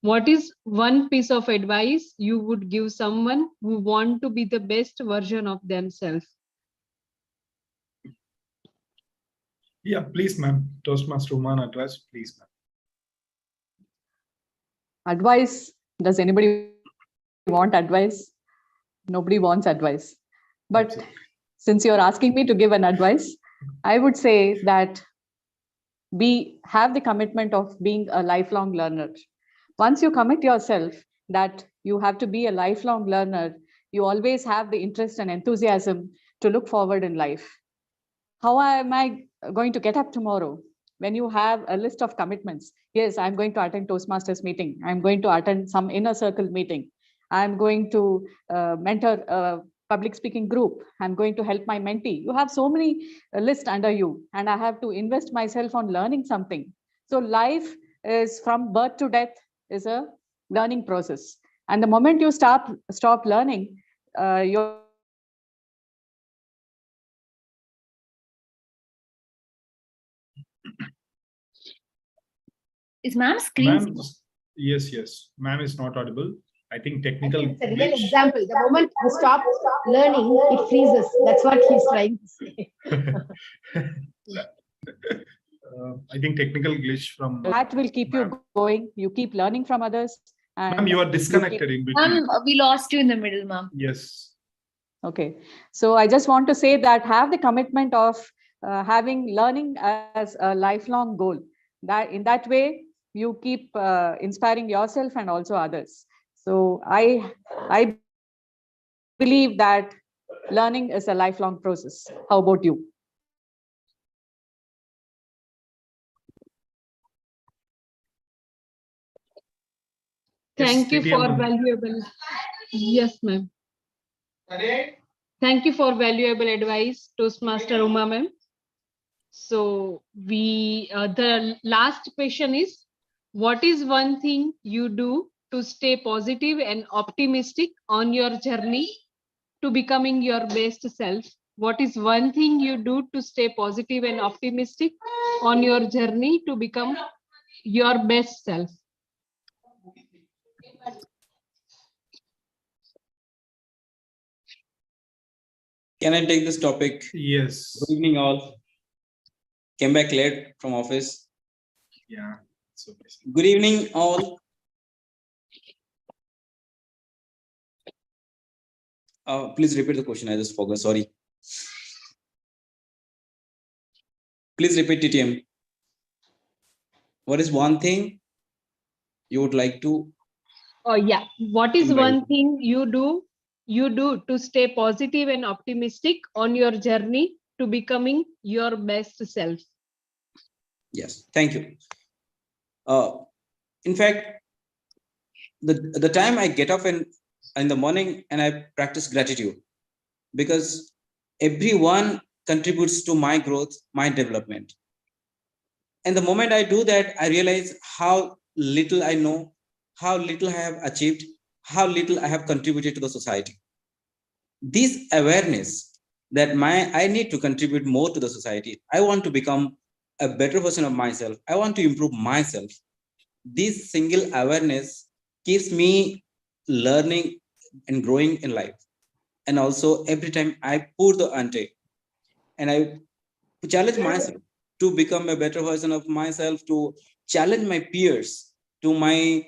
S9: What is one piece of advice you would give someone who want to be the best version of themselves?
S3: Yeah, please, ma'am. Toastmaster Uman address, please, ma'am.
S11: Advice? Does anybody want advice? Nobody wants advice. But
S3: Absolutely.
S11: Since you're asking me to give an advice, I would say that we have the commitment of being a lifelong learner. Once you commit yourself that you have to be a lifelong learner, you always have the interest and enthusiasm to look forward in life. How am I going to get up tomorrow? When you have a list of commitments, yes, I'm going to attend Toastmasters meeting. I'm going to attend some inner circle meeting. I'm going to mentor a public speaking group. I'm going to help my mentee. You have so many lists under you, and I have to invest myself on learning something. So life is from birth to death is a learning process. And the moment you stop learning, you're
S1: Is ma'am's screen?
S3: Ma'am, yes. Ma'am is not audible. I think technical.
S2: It's a real example. The moment you stop learning, it freezes. That's what he's trying to say.
S3: I think technical glitch from.
S11: that will keep you going. You keep learning from others.
S3: Ma'am, you are disconnected in between.
S1: Ma'am, we lost you in the middle, ma'am.
S3: Yes.
S11: Okay, so I just want to say that have the commitment of having learning as a lifelong goal. That in that way you keep inspiring yourself and also others. So I believe that learning is a lifelong process. How about you?
S9: Thank you for
S3: ma'am.
S9: valuable. Yes, ma'am. Thank you for valuable advice, Toastmaster Uma ma'am. So the last question is, what is one thing you do to stay positive and optimistic on your journey to becoming your best self? What is one thing you do to stay positive and optimistic on your journey to become your best self.
S12: Can I take this topic?
S3: Yes.
S12: Good evening, all. Came back late from office.
S3: Yeah. So
S12: good evening, all. Please repeat the question. I just forgot. Sorry. Please repeat, TTM. What is one thing you would like to?
S9: Oh yeah. What is one thing you do to stay positive and optimistic on your journey to becoming your best self?
S12: Yes. Thank you. In fact, the time I get up in the morning and I practice gratitude, because everyone contributes to my growth, my development. And the moment I do that, I realize how little I know, how little I have achieved, how little I have contributed to the society. This awareness that I need to contribute more to the society. I want to become a better version of myself. I want to improve myself. This single awareness keeps me learning and growing in life. And also every time I pour the ante and I challenge myself to become a better version of myself, to challenge my peers, to my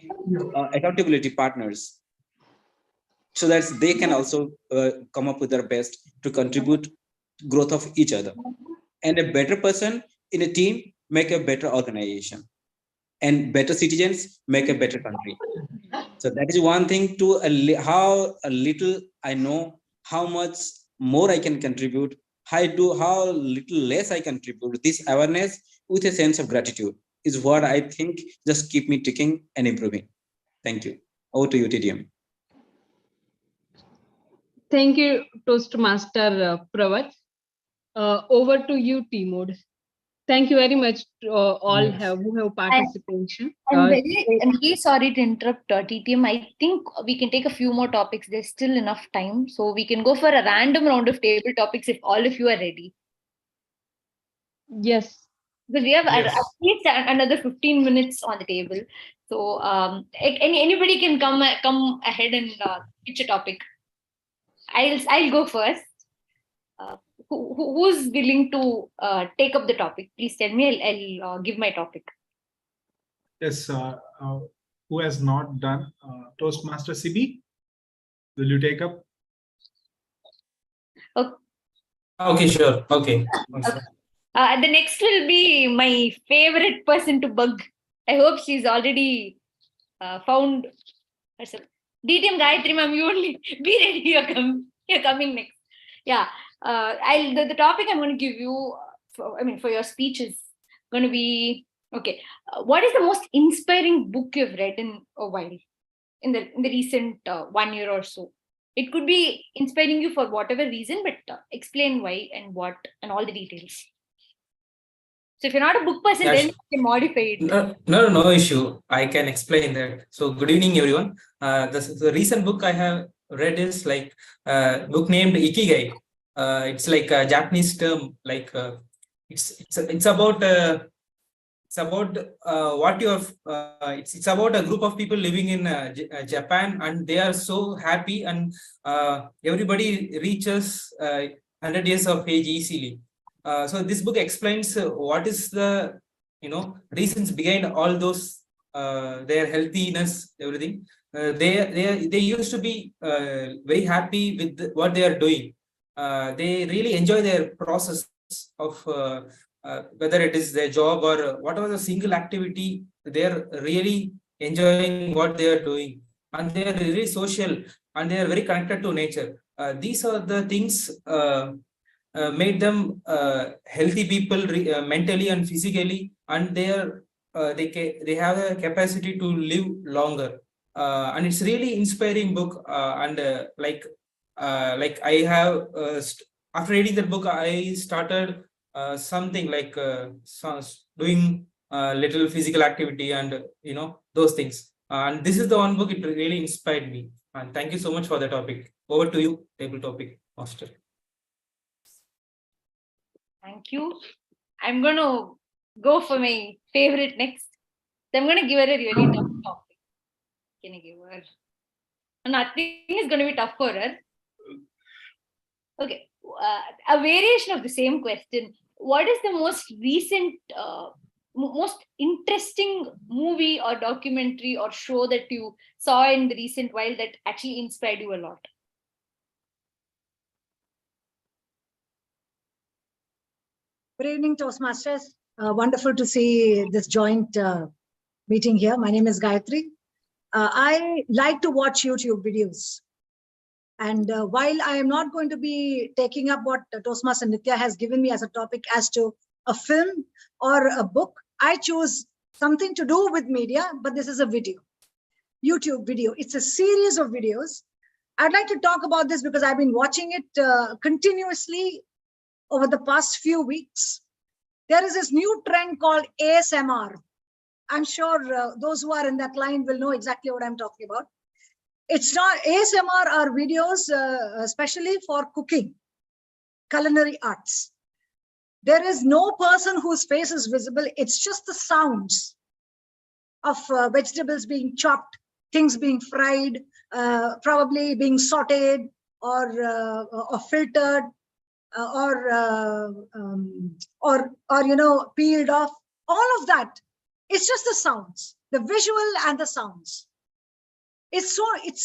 S12: accountability partners, so that they can also come up with their best to contribute growth of each other. And a better person in a team make a better organization, and better citizens make a better country. So that is one thing to how a little I know, how much more I can contribute, how little less I contribute. This awareness with a sense of gratitude is what I think just keep me ticking and improving. Thank you. Over to you, TDM.
S9: Thank you, Toastmaster Pravat. Over to you, Timur. Thank you very much to all who have participation.
S1: I'm really sorry to interrupt, TTM. I think we can take a few more topics. There's still enough time. So we can go for a random round of table topics if all of you are ready.
S9: Yes.
S1: Because we have at least another 15 minutes on the table. So anybody can come ahead and pitch a topic. I'll go first. Who's willing to take up the topic? Please tell me. I'll give my topic.
S3: Yes. Who has not done Toastmaster CB? Will you take up?
S5: Okay, sure. Okay.
S1: The next will be my favorite person to bug. I hope she's already found herself. DTM Gayatri, ma'am, you only be ready. You're coming next. Yeah. The topic I'm going to give you, for your speech is going to be, okay. What is the most inspiring book you've read in a while, in the recent 1 year or so? It could be inspiring you for whatever reason, but explain why and what and all the details. So if you're not a book person, then you can modify it.
S5: No issue. I can explain that. So good evening, everyone. The recent book I have read is like book named Ikigai. It's like a Japanese term. Like it's about what you have. It's about a group of people living in Japan, and they are so happy, and everybody reaches 100 years of age easily. So this book explains what is the reasons behind all those their healthiness, everything. They used to be very happy with what they are doing. They really enjoy their process of whether it is their job or whatever the single activity. They are really enjoying what they are doing, and they are really social, and they are very connected to nature. These are the things made them healthy people mentally and physically, and they have a capacity to live longer. And it's really inspiring book. And like I have after reading that book, I started something like doing little physical activity and those things. And this is the one book, it really inspired me. And thank you so much for the topic. Over to you, table topic master.
S1: Thank you. I'm going to go for my favorite next. So I'm going to give her a really tough topic. Can I give her? Nothing is going to be tough for her. Okay. A variation of the same question. What is the most recent, most interesting movie or documentary or show that you saw in the recent while that actually inspired you a lot?
S13: Good evening, Toastmasters. Wonderful to see this joint meeting here. My name is Gayatri. I like to watch YouTube videos. And while I am not going to be taking up what Toastmaster Nitya has given me as a topic as to a film or a book, I choose something to do with media, but this is a video, YouTube video. It's a series of videos. I'd like to talk about this because I've been watching it continuously over the past few weeks. There is this new trend called ASMR. I'm sure those who are in that line will know exactly what I'm talking about. It's not ASMR are videos, especially for cooking, culinary arts. There is no person whose face is visible. It's just the sounds of vegetables being chopped, things being fried, probably being sauteed or filtered, or peeled off. All of that. It's just the sounds, the visual and the sounds. It's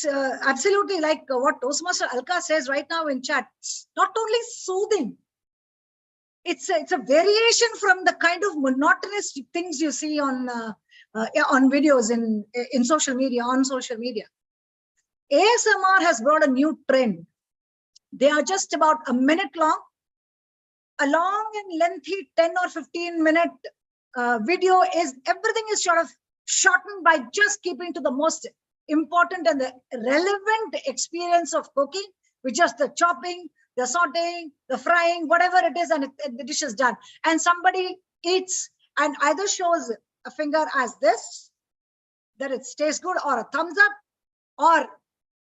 S13: absolutely like what Toastmaster Alka says right now in chat. It's not only soothing. It's a variation from the kind of monotonous things you see on videos in social media, on social media. ASMR has brought a new trend. They are just about a minute long. A long and lengthy 10 or 15-minute video is, everything is sort of shortened by just keeping to the most important and the relevant experience of cooking, with just the chopping, the sauteing, the frying, whatever it is, and the dish is done. And somebody eats and either shows a finger as this, that it tastes good, or a thumbs up, or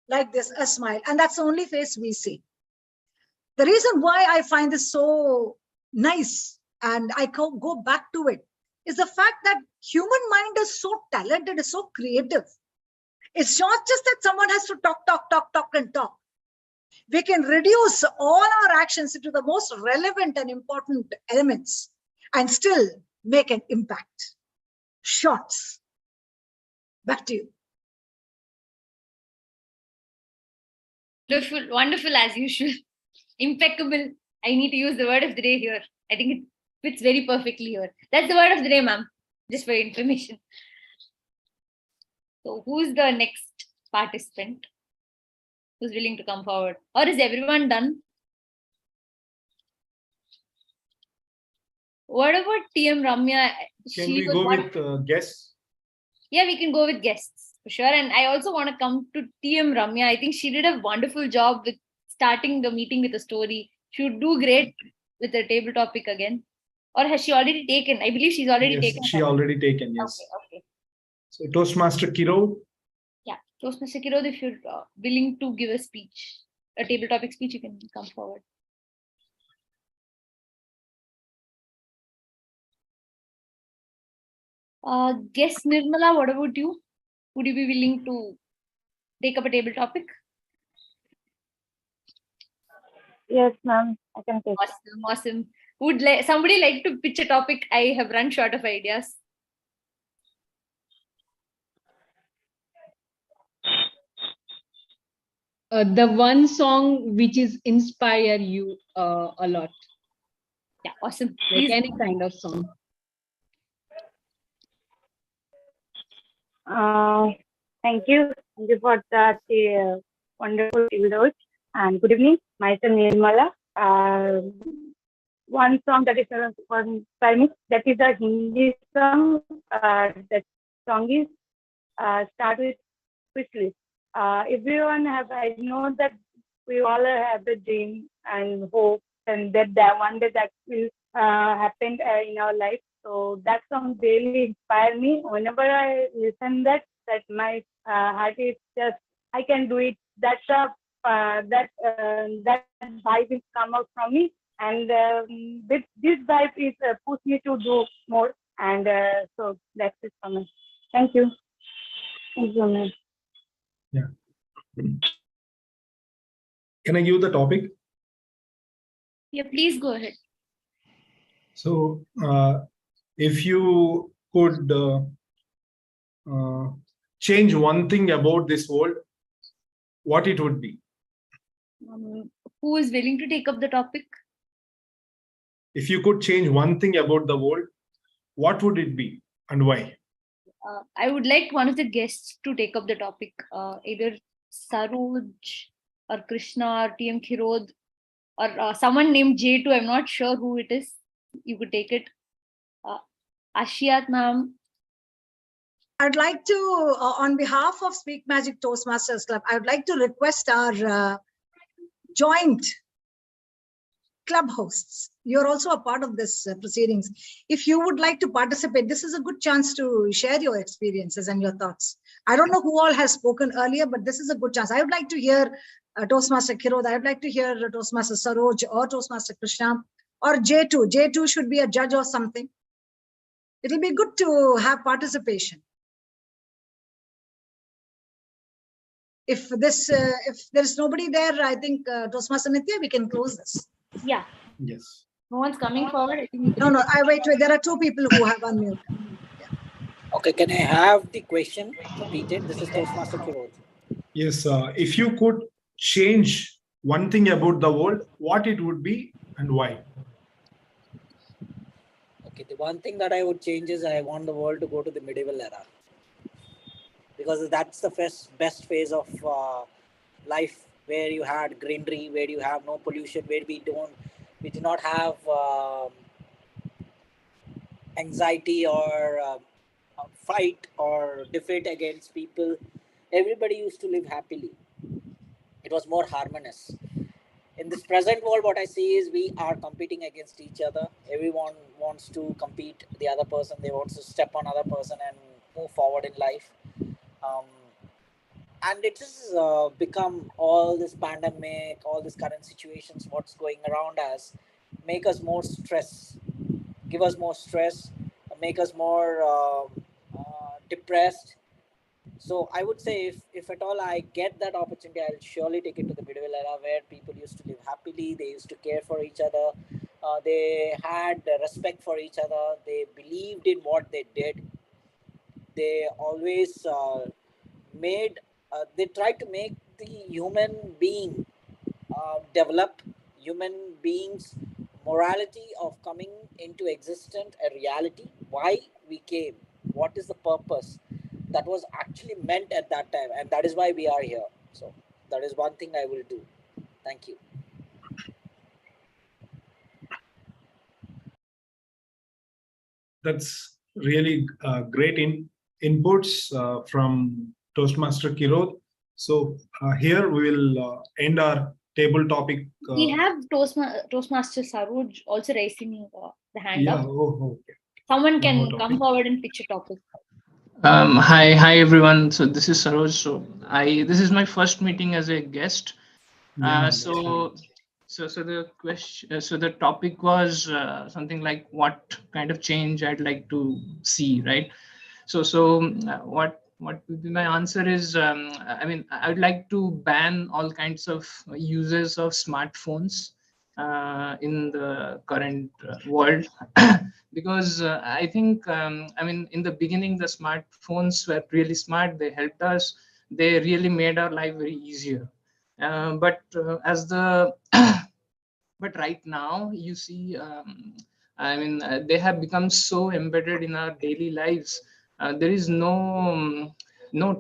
S13: like this, a smile. And that's the only face we see. The reason why I find this so nice and I go back to it is the fact that human mind is so talented, is so creative. It's not just that someone has to talk and talk. We can reduce all our actions into the most relevant and important elements and still make an impact. Shots. Back to you.
S1: Wonderful, wonderful as usual. Impeccable. I need to use the word of the day here. I think it fits very perfectly here. That's the word of the day, ma'am. Just for your information. So who's the next participant who's willing to come forward? Or is everyone done? What about TM Ramya?
S3: Can we go with guests?
S1: Yeah, we can go with guests for sure. And I also want to come to TM Ramya. I think she did a wonderful job with starting the meeting with a story. She would do great with the table topic again. Or has she already taken? I believe she's already taken.
S3: She already taken, yes.
S1: Okay.
S3: So Toastmaster Kiro.
S1: Yeah, Toastmaster Kiro, if you're willing to give a speech, a table topic speech, you can come forward. Guest Nirmala, what about you? Would you be willing to take up a table topic?
S14: Yes, ma'am. I can take.
S1: Awesome. Would somebody like to pitch a topic? I have run short of ideas.
S9: The one song which is inspire you a lot.
S1: Yeah, awesome.
S9: Like any kind of song.
S14: Thank you. Thank you for that wonderful introduction. And good evening. Myself Nirmala. One song that is one by me, that is a Hindi song. That song is start with quickly. Everyone I know that we all have the dream and hope, and that one day that will happen in our life. So that song really inspired me. Whenever I listen that my heart is just, I can do it. That vibe will come out from me, and this vibe is push me to do more. And so that's it for me. Thank you. Thank you, ma'am.
S3: Yeah. Can I give the topic?
S1: Yeah, please go ahead.
S3: So, if you could change one thing about this world, what it would be?
S1: Who is willing to take up the topic?
S3: If you could change one thing about the world, what would it be and why?
S1: I would like one of the guests to take up the topic, either Saroj or Krishna or TM Khirod or someone named J2. I'm not sure who it is. You could take it. Ashiyat ma'am.
S13: I'd like to, on behalf of Speak Magic Toastmasters Club, I would like to request our joint club hosts. You're also a part of this proceedings. If you would like to participate, this is a good chance to share your experiences and your thoughts. I don't know who all has spoken earlier, but this is a good chance. I would like to hear Toastmaster Kirod. I would like to hear Toastmaster Saroj or Toastmaster Krishna or J2. J2 should be a judge or something. It'll be good to have participation. If there's nobody there, I think Toastmaster Nithya, we can close this.
S1: Yeah.
S3: Yes.
S1: No one's coming forward. I think
S13: No, I wait. There are two people who have unmuted. Yeah.
S15: Okay, can I have the question repeated? This is Toastmaster Kirod.
S3: Yes. If you could change one thing about the world, what it would be and why?
S15: Okay, the one thing that I would change is I want the world to go to the medieval era, because that's the best phase of life, where you had greenery, where you have no pollution, where we do not have anxiety or fight or defeat against people. Everybody used to live happily. It was more harmonious. In this present world, what I see is we are competing against each other. Everyone wants to compete the other person. They want to step on other person and move forward in life. And it has become all this pandemic, all these current situations, what's going around us, make us more stress, give us more stress, make us more depressed. So I would say if at all I get that opportunity, I'll surely take it to the medieval era, where people used to live happily, they used to care for each other, they had respect for each other, they believed in what they did, they always they tried to make the human being develop human beings morality of coming into existence, a reality, why we came, what is the purpose that was actually meant at that time, and that is why we are here. So that is one thing I will do. Thank you.
S3: That's really great inputs from Toastmaster Kirod. So here we will end our table topic.
S1: We have Toastmaster Saroj also raising the hand up.
S3: Okay.
S1: Someone can come forward and pitch a topic.
S16: Hi everyone. So this is Saroj. So this is my first meeting as a guest. So the question, so the topic was something like what kind of change I'd like to see, right? So what would be my answer is, I mean, I would like to ban all kinds of uses of smartphones in the current world. Because I think, I mean, in the beginning, the smartphones were really smart. They helped us. They really made our life very easier. But right now, you see, I mean, they have become so embedded in our daily lives. There is no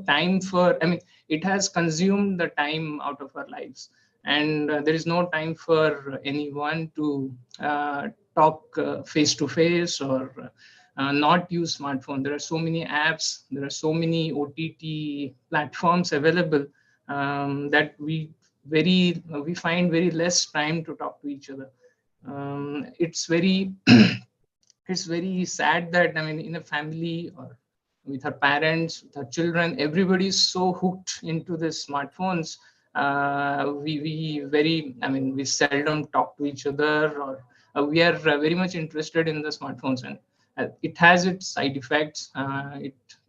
S16: time for. I mean, it has consumed the time out of our lives, and there is no time for anyone to talk face to face or not use smartphone. There are so many apps, there are so many OTT platforms available that we find very less time to talk to each other. It's very it's very sad that, I mean, in a family or with her parents, with her children, everybody is so hooked into the smartphones. We seldom talk to each other, or we are very much interested in the smartphones. it has its side effects.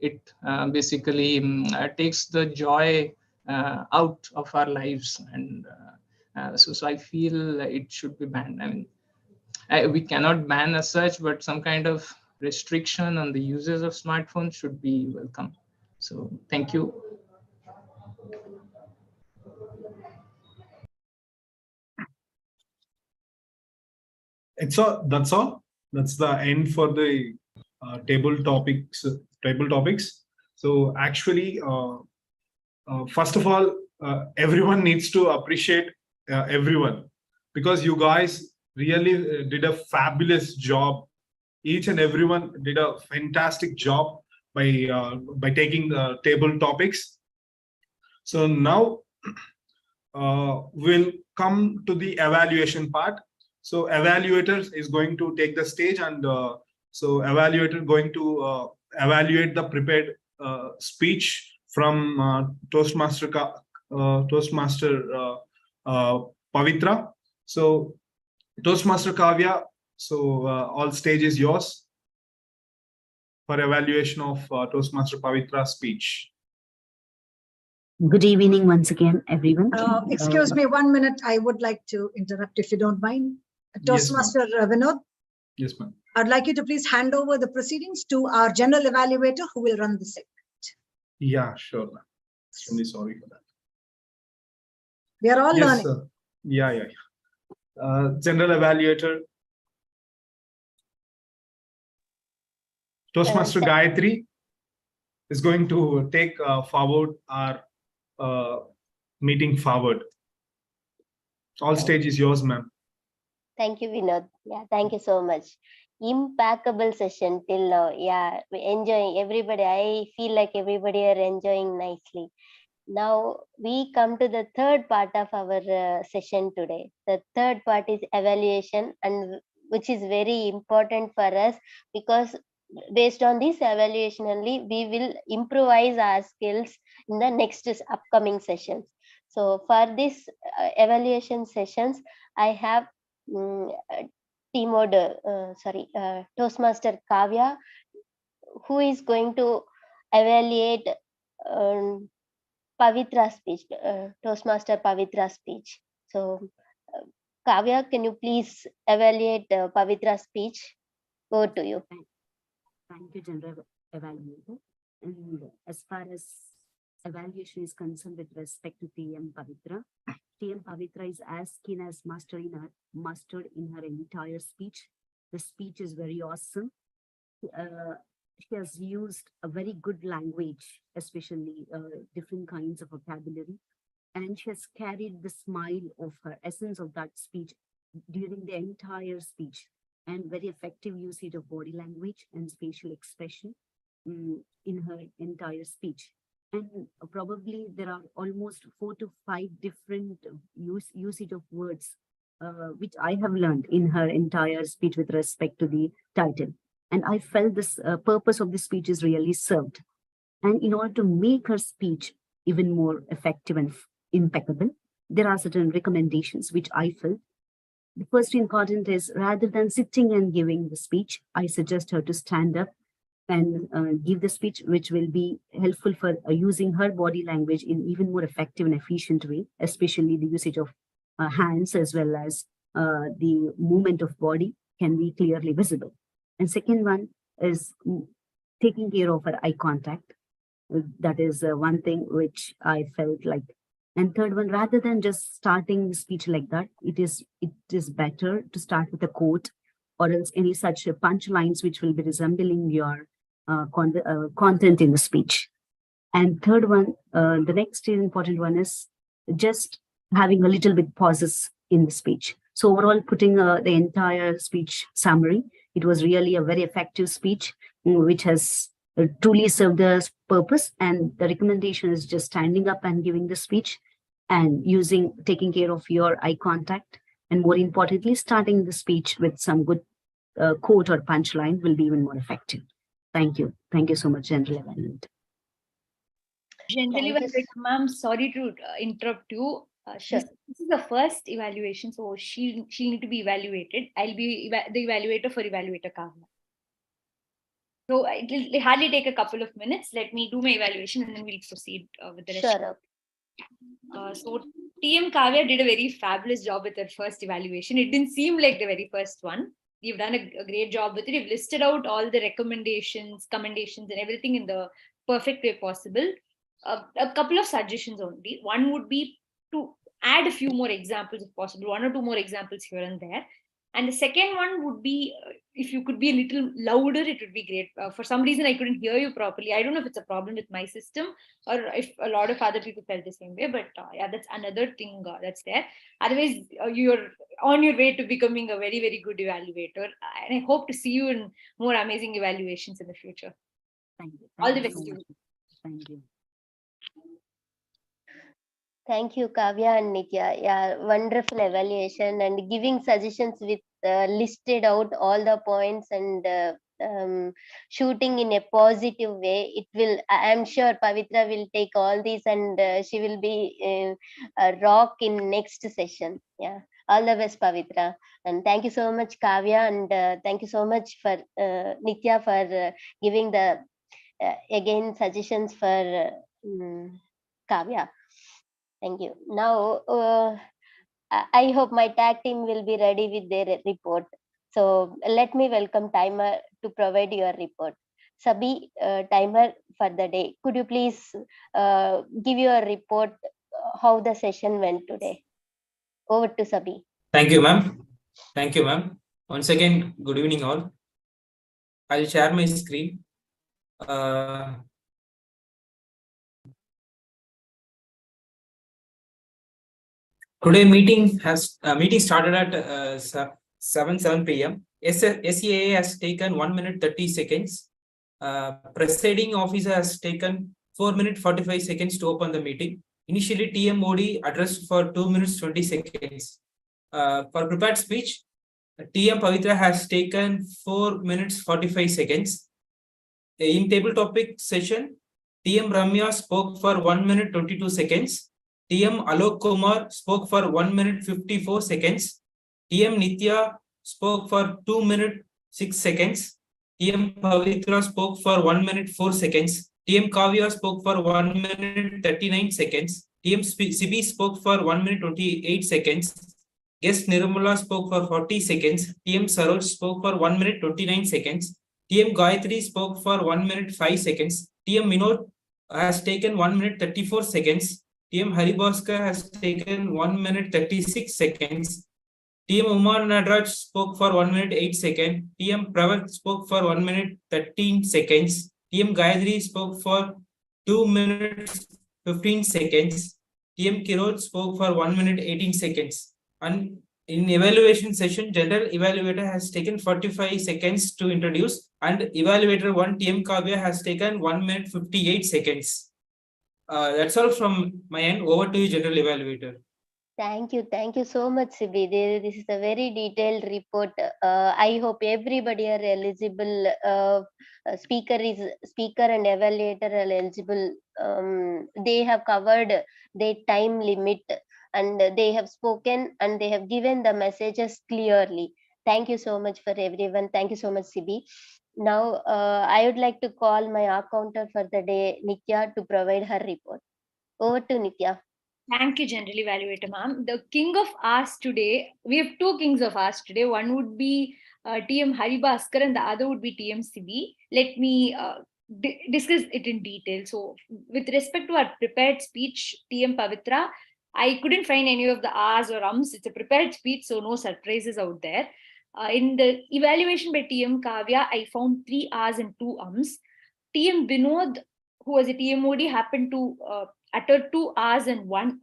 S16: It basically takes the joy out of our lives, and so I feel it should be banned. I mean, we cannot ban as such, but some kind of restriction on the uses of smartphones should be welcome. So thank you.
S3: That's all. That's the end for the table topics. So actually, first of all, everyone needs to appreciate everyone, because you guys really did a fabulous job. Each and everyone did a fantastic job by taking the table topics. So now we'll come to the evaluation part. So evaluator is going to take the stage, and so evaluator going to evaluate the prepared speech from Toastmaster Pavitra. So Toastmaster Kavya, so all stage is yours for evaluation of Toastmaster Pavitra's speech.
S7: Good evening once again, everyone.
S13: Excuse me 1 minute. I would like to interrupt if you don't mind. Toastmaster Vinod.
S3: Yes, ma'am.
S13: I'd like you to please hand over the proceedings to our general evaluator who will run the segment.
S3: Yeah, sure, ma'am. Extremely sorry for that.
S13: We are all learning.
S3: Sir. Yeah. General evaluator. Toastmaster Gayatri is going to take forward our meeting forward. All stage is yours, ma'am.
S4: Thank you, Vinod. Yeah, thank you so much. Impeccable session till now. Yeah, we enjoying everybody. I feel like everybody are enjoying nicely. Now we come to the third part of our session today. The third part is evaluation, and which is very important for us, because based on this evaluation only we will improvise our skills in the next upcoming sessions. So for this evaluation sessions, I have team order, Toastmaster Kavya, who is going to evaluate Pavitra speech, Toastmaster Pavitra speech. So Kavya, can you please evaluate Pavitra speech? Over to you.
S7: Thank you, General Evaluator. And as far as evaluation is concerned with respect to TM Pavitra, TM Pavitra is as keen as mastered in her entire speech. The speech is very awesome. She has used a very good language, especially different kinds of vocabulary, and she has carried the smile of her essence of that speech during the entire speech, and very effective usage of body language and facial expression in her entire speech. And probably there are almost 4 to 5 different usage of words which I have learned in her entire speech with respect to the title. And I felt this purpose of the speech is really served. And in order to make her speech even more effective and impeccable, there are certain recommendations which I felt. The first important is, rather than sitting and giving the speech, I suggest her to stand up and give the speech, which will be helpful for using her body language in even more effective and efficient way, especially the usage of hands as well as the movement of body can be clearly visible. And second one is taking care of her eye contact. That is one thing which I felt like. And third one, rather than just starting the speech like that, it is better to start with a quote or else any such punchlines which will be resembling your content in the speech. And third one, the next important one is just having a little bit pauses in the speech. So overall, putting the entire speech summary, it was really a very effective speech, which has truly served the purpose. And the recommendation is just standing up and giving the speech and taking care of your eye contact. And more importantly, starting the speech with some good quote or punchline will be even more effective. Thank you. Thank you so much, General Evaluator.
S1: General Evaluator, ma'am, sorry to interrupt you.
S4: Sure.
S1: This is the first evaluation, so she'll need to be evaluated. I'll be the evaluator for Evaluator Kavya. So it'll hardly take a couple of minutes. Let me do my evaluation and then we'll proceed with the rest.
S4: Sure.
S1: So TM Kavya did a very fabulous job with her first evaluation. It didn't seem like the very first one. You've done a great job with it. You've listed out all the recommendations, commendations, and everything in the perfect way possible. A couple of suggestions only. One would be to add a few more examples if possible, one or two more examples here and there. And the second one would be if you could be a little louder, it would be great. For some reason, I couldn't hear you properly. I don't know if it's a problem with my system or if a lot of other people felt the same way, but yeah, that's another thing that's there. Otherwise, you're on your way to becoming a very, very good evaluator. And I hope to see you in more amazing evaluations in the future.
S7: Thank you.
S1: All the best to you.
S7: Thank you.
S4: Thank you, Kavya and Nitya. Yeah, wonderful evaluation and giving suggestions with listed out all the points and shooting in a positive way. It will, I am sure Pavitra will take all these and she will be a rock in next session. Yeah, all the best, Pavitra. And thank you so much, Kavya, and thank you so much for Nitya for giving the again suggestions for Kavya. Thank you. Now, I hope my tag team will be ready with their report. So let me welcome Timer to provide your report. Sabi, Timer for the day. Could you please give your report how the session went today? Over to Sabi.
S5: Thank you, ma'am. Thank you, ma'am. Once again, good evening all. I'll share my screen. Today meeting started at 7 p.m. SEA has taken 1 minute 30 seconds. Presiding officer has taken 4 minutes 45 seconds to open the meeting. Initially, TM addressed for 2 minutes 20 seconds. For prepared speech, TM Pavitra has taken 4 minutes 45 seconds. In table topic session, TM Ramya spoke for 1 minute 22 seconds. TM Alok Kumar spoke for 1 minute 54 seconds. TM Nitya spoke for 2 minutes 6 seconds. TM Pavitra spoke for 1 minute 4 seconds. TM Kavya spoke for 1 minute 39 seconds. TM Sibi spoke for 1 minute 28 seconds. Guest Nirmala spoke for 40 seconds. TM Saroj spoke for 1 minute 29 seconds. TM Gayatri spoke for 1 minute 5 seconds. TM Minod has taken 1 minute 34 seconds. TM Haribhaskar has taken 1 minute 36 seconds. TM Umar Nadraj spoke for 1 minute 8 seconds. TM Pravat spoke for 1 minute 13 seconds. TM Gayatri spoke for 2 minutes 15 seconds. TM Kiroj spoke for 1 minute 18 seconds. And in evaluation session, general evaluator has taken 45 seconds to introduce, and evaluator 1 TM Kavya has taken 1 minute 58 seconds. That's all from my end. Over to you, general evaluator.
S4: Thank you so much, Sibi. This is a very detailed report. I hope everybody are eligible. Speaker and evaluator are eligible. They have covered their time limit and they have spoken and they have given the messages clearly. Thank you so much for everyone. Thank you so much, Sibi. Now, I would like to call my accountant for the day, Nitya, to provide her report. Over to Nitya.
S1: Thank you, General Evaluator, ma'am. The king of ours today, we have two kings of ours today. One would be TM Haribhaskar and the other would be TM Sibi. Let me discuss it in detail. So, with respect to our prepared speech, TM Pavitra, I couldn't find any of the R's or ums. It's a prepared speech, so no surprises out there. In the evaluation by TM Kavya, I found 3 R's and 2 ums. TM Vinod, who was a TMOD, happened to utter 2 R's and 1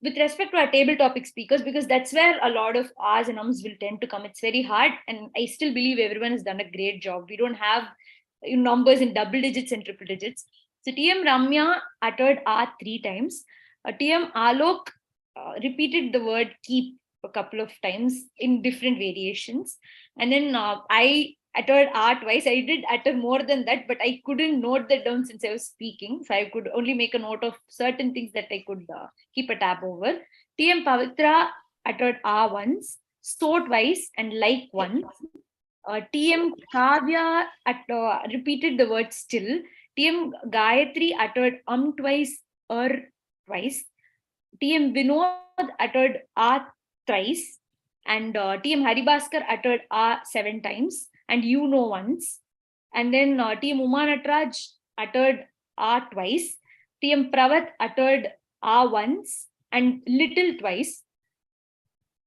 S1: with respect to our table topic speakers, because that's where a lot of R's and ums will tend to come. It's very hard, and I still believe everyone has done a great job. We don't have numbers in double digits and triple digits. So TM Ramya uttered R 3 times. TM Alok repeated the word keep a couple of times in different variations. And then I uttered R twice. I did utter more than that, but I couldn't note that down since I was speaking. So I could only make a note of certain things that I could keep a tab over. TM Pavitra uttered R once, so twice, and like once. TM Kavya repeated the word still. TM Gayatri uttered twice, twice. TM Vinod uttered thrice. And TM Haribhaskar uttered 7 times. And once. And then TM Uma Natraj uttered twice. TM Pravat uttered once and little twice.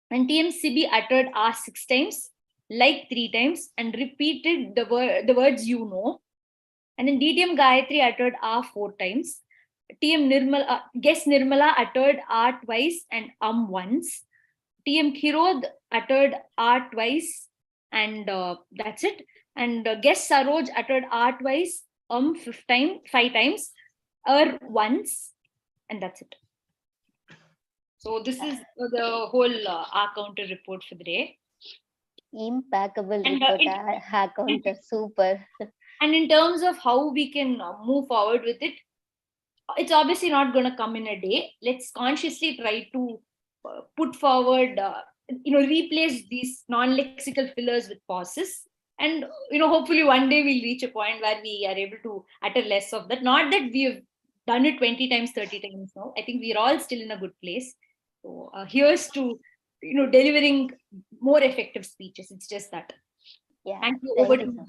S1: And TM Sibi uttered 6 times, like 3 times, and repeated the words And then DTM Gayatri uttered 4 times. TM Nirmala, guest Nirmala uttered twice and once. TM Khirod uttered twice, and that's it. And guest Saroj uttered twice, 5 times, once, and that's it. So this is the whole counter report for the day.
S4: Impeccable report, counter, super.
S1: And in terms of how we can move forward with it, it's obviously not going to come in a day. Let's consciously try to put forward, replace these non-lexical fillers with pauses. And, hopefully one day we'll reach a point where we are able to utter less of that. Not that we have done it 20 times, 30 times now. I think we're all still in a good place. So here's to, delivering more effective speeches. It's just that.
S4: Yeah.
S1: Thank you. Over to you.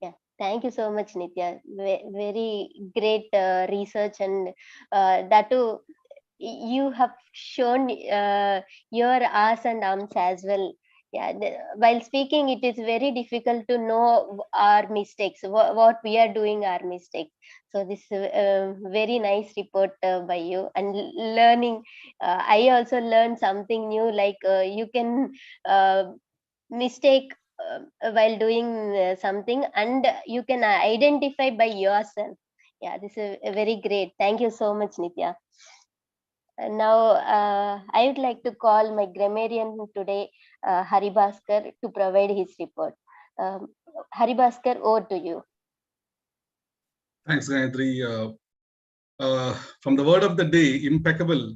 S4: Yeah, thank you so much, Nitya. Very great research, and that too, you have shown your ahs and ums as well. Yeah, while speaking, it is very difficult to know our mistakes, what we are doing, our mistakes. So this is a very nice report by you, and learning. I also learned something new, like you can mistake while doing something, and you can identify by yourself. Yeah, this is very great. Thank you so much, Nitya. Now, I would like to call my grammarian today, Haribhaskar, to provide his report. Haribhaskar, over to you.
S6: Thanks, Gayatri. From the word of the day, impeccable,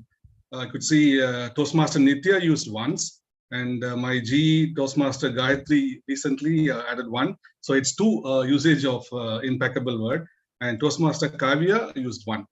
S6: I could see Toastmaster Nitya used once, and my G Toastmaster Gayatri recently added 1. So it's 2 usage of impeccable word, and Toastmaster Kavya used 1.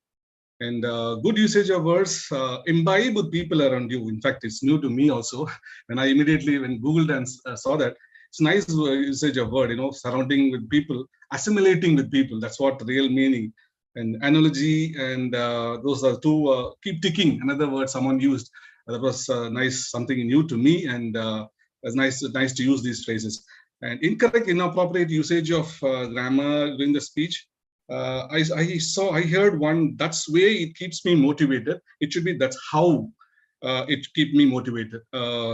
S6: And good usage of words, imbibe with people around you. In fact, it's new to me also. And I immediately, when Googled and saw that, it's nice usage of word, surrounding with people, assimilating with people. That's what the real meaning. And analogy, and those are 2, keep ticking. Another word someone used. That was nice, something new to me, and it's nice to use these phrases. And incorrect, inappropriate usage of grammar during the speech. I heard one, that's way it keeps me motivated. It should be that's how it keep me motivated.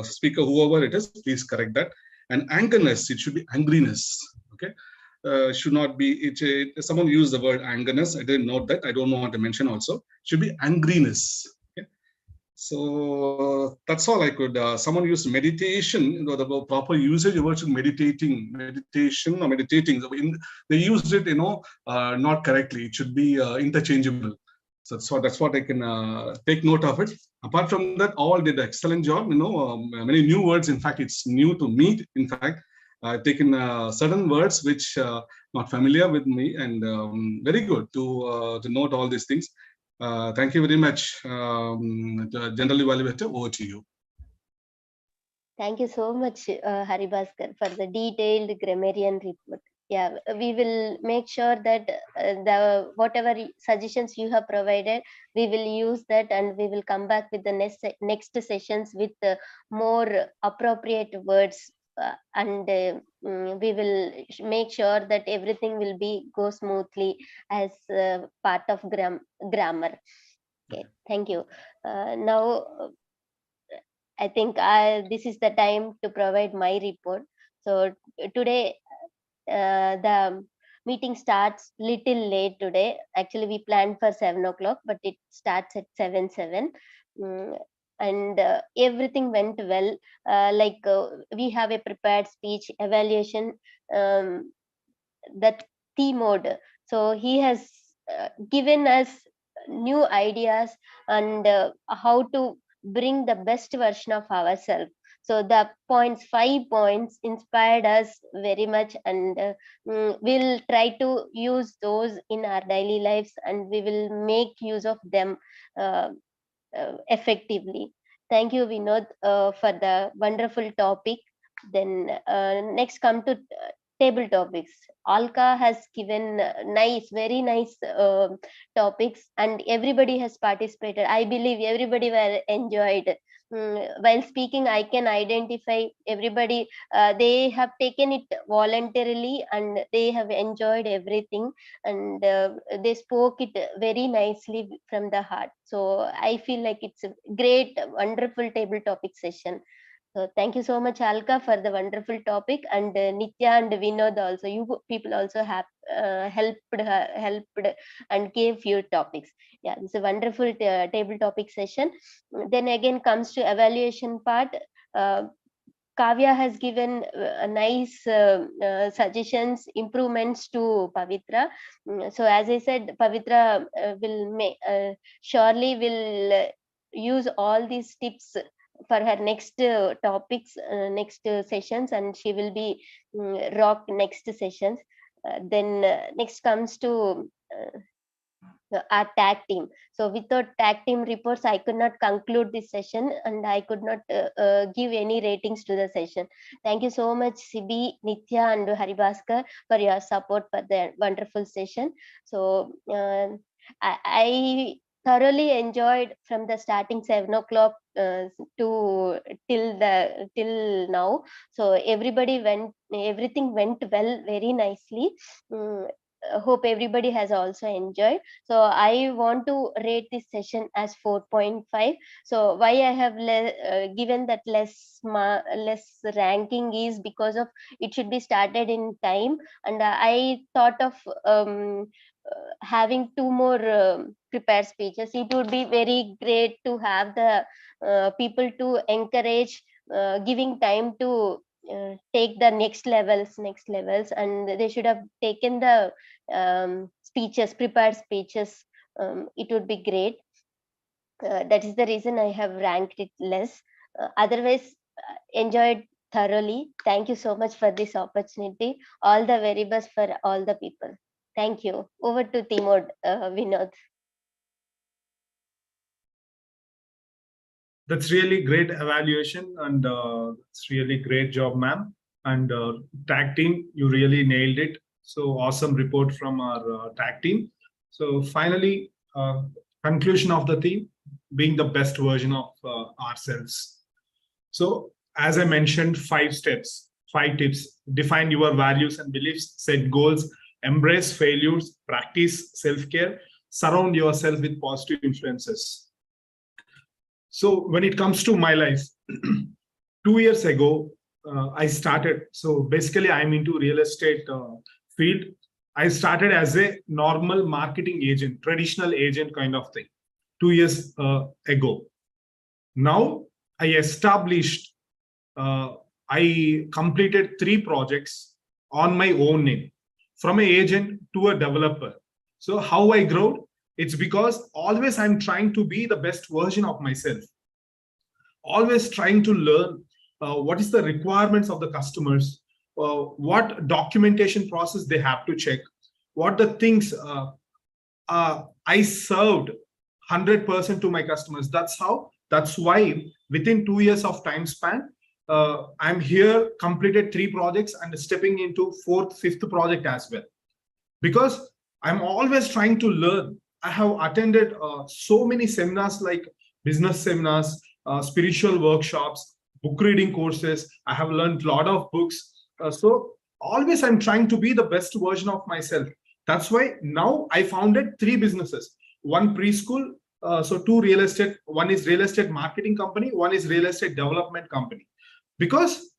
S6: Speaker, whoever it is, please correct that. And angerness, it should be angriness. Okay, should not be. Someone used the word angerness. I didn't note that. I don't want to mention also. Should be angriness. Okay, so that's all I could. Someone used meditation. The proper usage of word meditation or meditating. So they used it, not correctly. It should be interchangeable. So that's what I can take note of it. Apart from that, all did an excellent job. Many new words. In fact, it's new to me. In fact, I've taken certain words which not familiar with me, and very good to note all these things. Thank you very much, General Evaluator. Over to you.
S4: Thank you so much, Haribhaskar, for the detailed grammarian report. Yeah, we will make sure that the whatever suggestions you have provided, we will use that, and we will come back with the next sessions with more appropriate words, and we will make sure that everything will go smoothly as part of grammar. Okay, thank you. Now, I think this is the time to provide my report. So today, the meeting starts little late today. Actually, we planned for 7 o'clock, but it starts at 7:07. And everything went well. We have a prepared speech evaluation, that T mode. So he has given us new ideas and how to bring the best version of ourselves. So the 5 points inspired us very much, and we'll try to use those in our daily lives, and we will make use of them effectively. Thank you, Vinod, for the wonderful topic. Then next come to table topics. Alka has given very nice topics, and everybody has participated. I believe everybody were enjoyed. While speaking, I can identify everybody. They have taken it voluntarily, and they have enjoyed everything, and they spoke it very nicely from the heart. So I feel like it's a great, wonderful table topic session. So thank you so much, Alka, for the wonderful topic, and Nitya and Vinod also. You people also have helped and gave few topics. Yeah, it's a wonderful table topic session. Then again comes to evaluation part. Kavya has given a nice suggestions, improvements to Pavitra. So as I said, Pavitra surely will use all these tips for her next topics, next sessions, and she will be rock next sessions. Then next comes to our tag team. So without tag team reports, I could not conclude this session, and I could not give any ratings to the session. Thank you so much, Sibi, Nitya, and Haribhaskar, for your support for the wonderful session. So I thoroughly enjoyed from the starting 7 o'clock to till now. So everything went well, very nicely. Hope everybody has also enjoyed. So I want to rate this session as 4.5. So why I have given that less ranking is because of it should be started in time, and I thought of having 2 more prepared speeches. It would be very great to have the people to encourage giving time to take the next levels, and they should have taken the prepared speeches. It would be great. That is the reason I have ranked it less. Otherwise, enjoyed thoroughly. Thank you so much for this opportunity. All the very best for all the people. Thank you. Over to Timod, Vinod.
S3: That's really great evaluation, and it's really great job, ma'am. And tag team, you really nailed it. So awesome report from our tag team. So finally, conclusion of the theme, being the best version of ourselves. So as I mentioned, 5 steps, 5 tips: define your values and beliefs, set goals, embrace failures, practice self-care, surround yourself with positive influences. So when it comes to my life, 2 years ago, I started. So basically, I'm into real estate field. I started as a normal marketing agent, traditional agent kind of thing, 2 years ago. Now I established, I completed 3 projects on my own name, from an agent to a developer. So how I grew? It's because always I'm trying to be the best version of myself. Always trying to learn what is the requirements of the customers, what documentation process they have to check, what the things I served 100% to my customers. That's why within 2 years of time span, I'm here, completed 3 projects and stepping into 4th, 5th project as well. Because I'm always trying to learn. I have attended so many seminars, like business seminars, spiritual workshops, book reading courses. I have learned a lot of books. So always I'm trying to be the best version of myself. That's why now I founded 3 businesses. 1 preschool, so 2 real estate. 1 is real estate marketing company, 1 is real estate development company. Because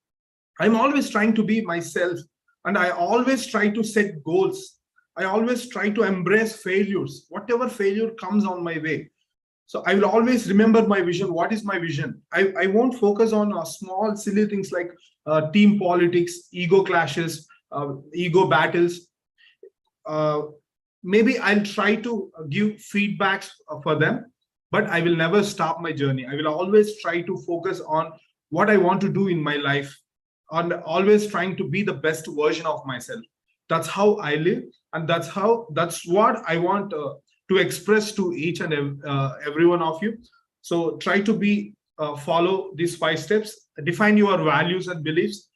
S3: I'm always trying to be myself, and I always try to set goals. I always try to embrace failures, whatever failure comes on my way. So I will always remember my vision. What is my vision? I won't focus on small, silly things like team politics, ego clashes, ego battles. Maybe I'll try to give feedbacks for them, but I will never stop my journey. I will always try to focus on what I want to do in my life, and always trying to be the best version of myself. That's how I live, and that's what I want to express to each and every one of you. So try to be follow these 5 steps. Define your values and beliefs,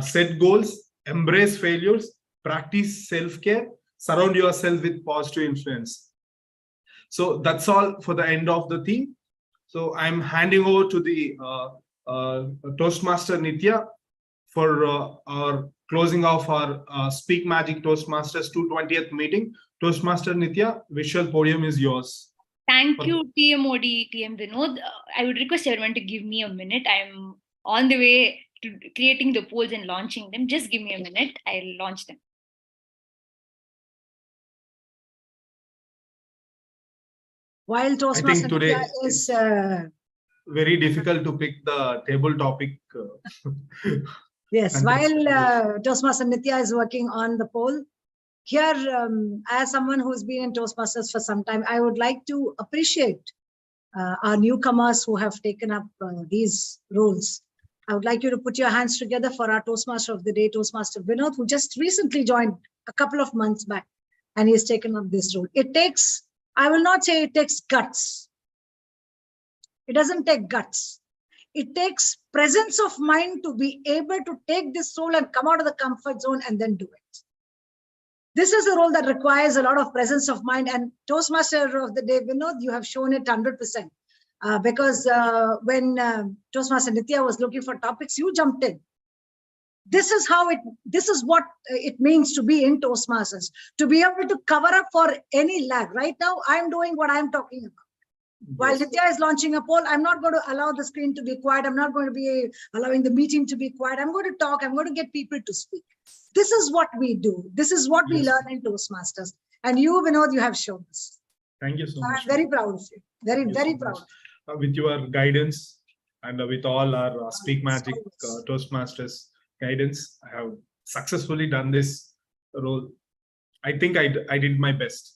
S3: set goals, embrace failures, practice self-care, surround yourself with positive influence. So that's all for the end of the theme. So I'm handing over to the Toastmaster Nitya for our closing of our Speak Magic Toastmasters 220th meeting. Toastmaster Nitya, visual podium is yours.
S1: Thank you, TMOD, TM Vinod. I would request everyone to give me a minute. I'm on the way to creating the polls and launching them. Just give me a minute. I'll launch them.
S13: While Toastmaster
S3: today
S13: is
S3: very difficult to pick the table topic.
S13: Yes, while Toastmaster Nitya is working on the poll, here, as someone who's been in Toastmasters for some time, I would like to appreciate our newcomers who have taken up these roles. I would like you to put your hands together for our Toastmaster of the day, Toastmaster Vinod, who just recently joined a couple of months back, and he has taken up this role. It takes, I will not say it takes guts. It doesn't take guts. It takes presence of mind to be able to take this role and come out of the comfort zone and then do it. This is a role that requires a lot of presence of mind, and Toastmaster of the day, Vinod, you have shown it 100%. Because when Toastmaster Nitya was looking for topics, you jumped in. This is what it means to be in Toastmasters, to be able to cover up for any lag. Right now, I'm doing what I'm talking about. While Nitya is launching a poll, I'm not going to allow the screen to be quiet. I'm not going to be allowing the meeting to be quiet. I'm going to talk. I'm going to get people to speak. This is what we do. This is what we learn in Toastmasters. And you, Vinod, you have shown us.
S3: Thank you so much.
S13: I'm very proud of you. Very proud.
S3: With your guidance and with all our Speak Magic Toastmasters guidance, I have successfully done this role. I think I did my best.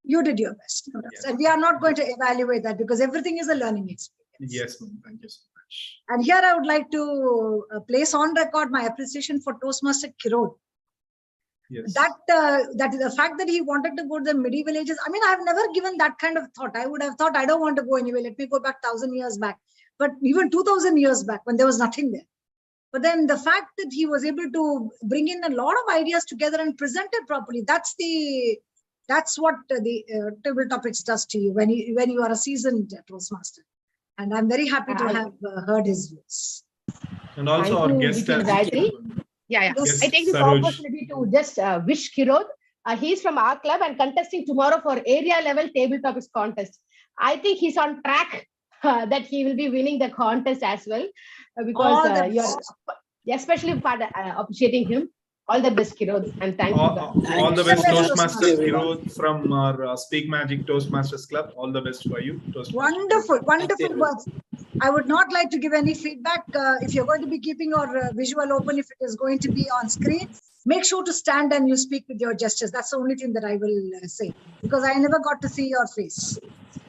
S13: You did your best. No doubt. And we are not going to evaluate that because everything is a learning experience.
S3: Yes, ma'am. Thank you so much.
S13: And here I would like to place on record my appreciation for Toastmaster Kirod.
S3: Yes.
S13: That is the fact that he wanted to go to the medieval ages. I mean, I've never given that kind of thought. I would have thought, I don't want to go anywhere. Let me go back 1,000 years back. But even 2,000 years back when there was nothing there. But then the fact that he was able to bring in a lot of ideas together and present it properly, that's what the table topics does to you when you are a seasoned Toastmaster. And I'm very happy to have heard his views.
S3: And also our guest.
S2: Yes, I take this opportunity to just wish Kirod. He's from our club and contesting tomorrow for area level table topics contest. I think he's on track that he will be winning the contest as well because you're especially part appreciating him. All the best, Kirod, and thank you.
S3: All the best, Toastmasters Kirod from our Speak Magic Toastmasters Club. All the best for you,
S13: Wonderful words. I would not like to give any feedback. If you're going to be keeping your visual open, if it is going to be on screen, make sure to stand and you speak with your gestures. That's the only thing that I will say, because I never got to see your face.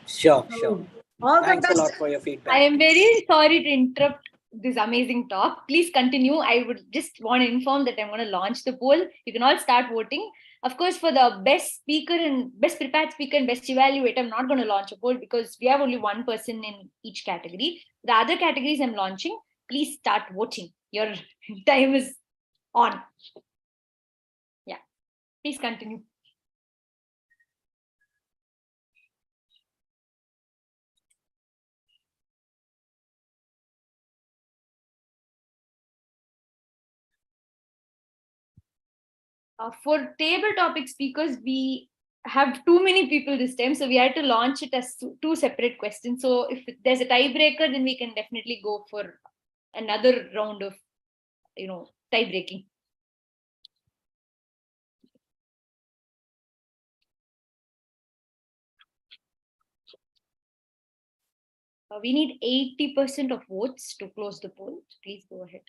S15: Sure.
S13: Thanks
S15: a lot for your feedback.
S1: I am very sorry to interrupt this amazing talk. Please continue. I would just want to inform that I'm going to launch the poll. You can all start voting. Of course, for the best speaker and best prepared speaker and best evaluator, I'm not going to launch a poll because we have only one person in each category. The other categories I'm launching, please start voting. Your time is on. Yeah, please continue. For table topic speakers, we have too many people this time, so we had to launch it as two separate questions. So if there's a tiebreaker, then we can definitely go for another round of tie breaking. We need 80% of votes to close the poll. Please go ahead.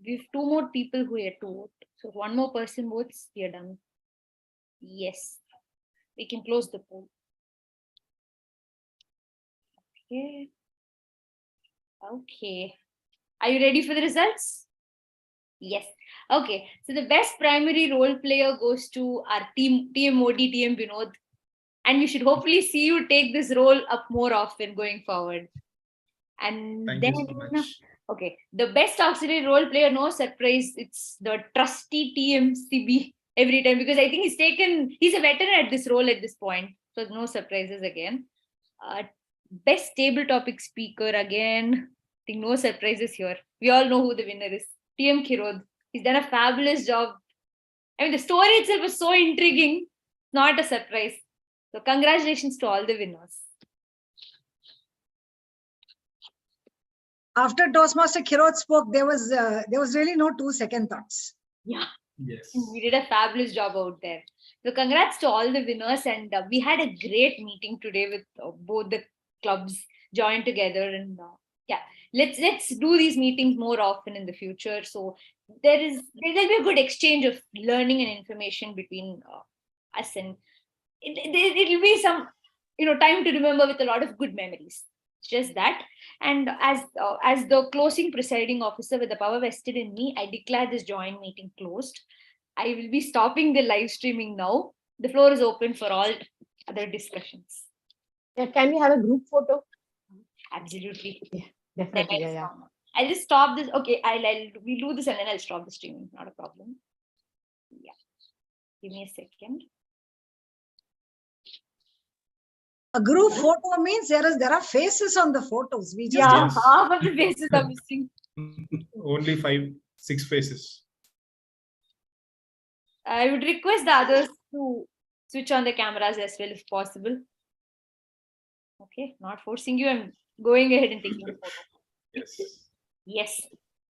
S1: we have 2 more people who are yet to vote. So 1 more person votes, we are done. Yes, we can close the poll. Okay. Okay. Are you ready for the results? Yes. Okay. So the best primary role player goes to our team Modi, TM Vinod. And we should hopefully see you take this role up more often going forward. And
S3: Thank
S1: then,
S3: you so much.
S1: okay, the best auxiliary role player, no surprise, it's the trusty TMCB every time, because I think he's a veteran at this role at this point. So no surprises again. Best table topic speaker again. I think no surprises here. We all know who the winner is. TM Kirod. He's done a fabulous job. I mean, the story itself was so intriguing. Not a surprise. So congratulations to all the winners.
S13: After Toastmaster Kirot spoke, there was really no 2 second thoughts.
S1: Yeah.
S3: Yes.
S1: We did a fabulous job out there. So congrats to all the winners. And we had a great meeting today with both the clubs joined together. And yeah, let's do these meetings more often in the future. So there'll be a good exchange of learning and information between us, and it'll be some time to remember with a lot of good memories. It's just that. And as the closing presiding officer with the power vested in me, I declare this joint meeting closed. I will be stopping the live streaming now. The floor is open for all other discussions.
S2: Yeah, can we have a group photo?
S1: Absolutely.
S2: Yeah, definitely. Yeah.
S1: I'll just stop this. Okay, we'll do this and then I'll stop the streaming. Not a problem. Yeah. Give me a second.
S13: A group photo means there are faces on the photos. We just
S1: half of the faces are missing.
S3: Only 5, 6 faces.
S1: I would request the others to switch on the cameras as well if possible. Okay, not forcing you. I'm going ahead and taking a photo.
S3: Yes.
S1: Yes,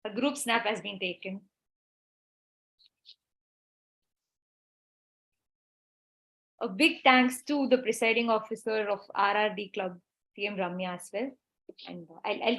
S1: a group snap has been taken. A big thanks to the presiding officer of RRD Club, TM Ramya as well. And I'll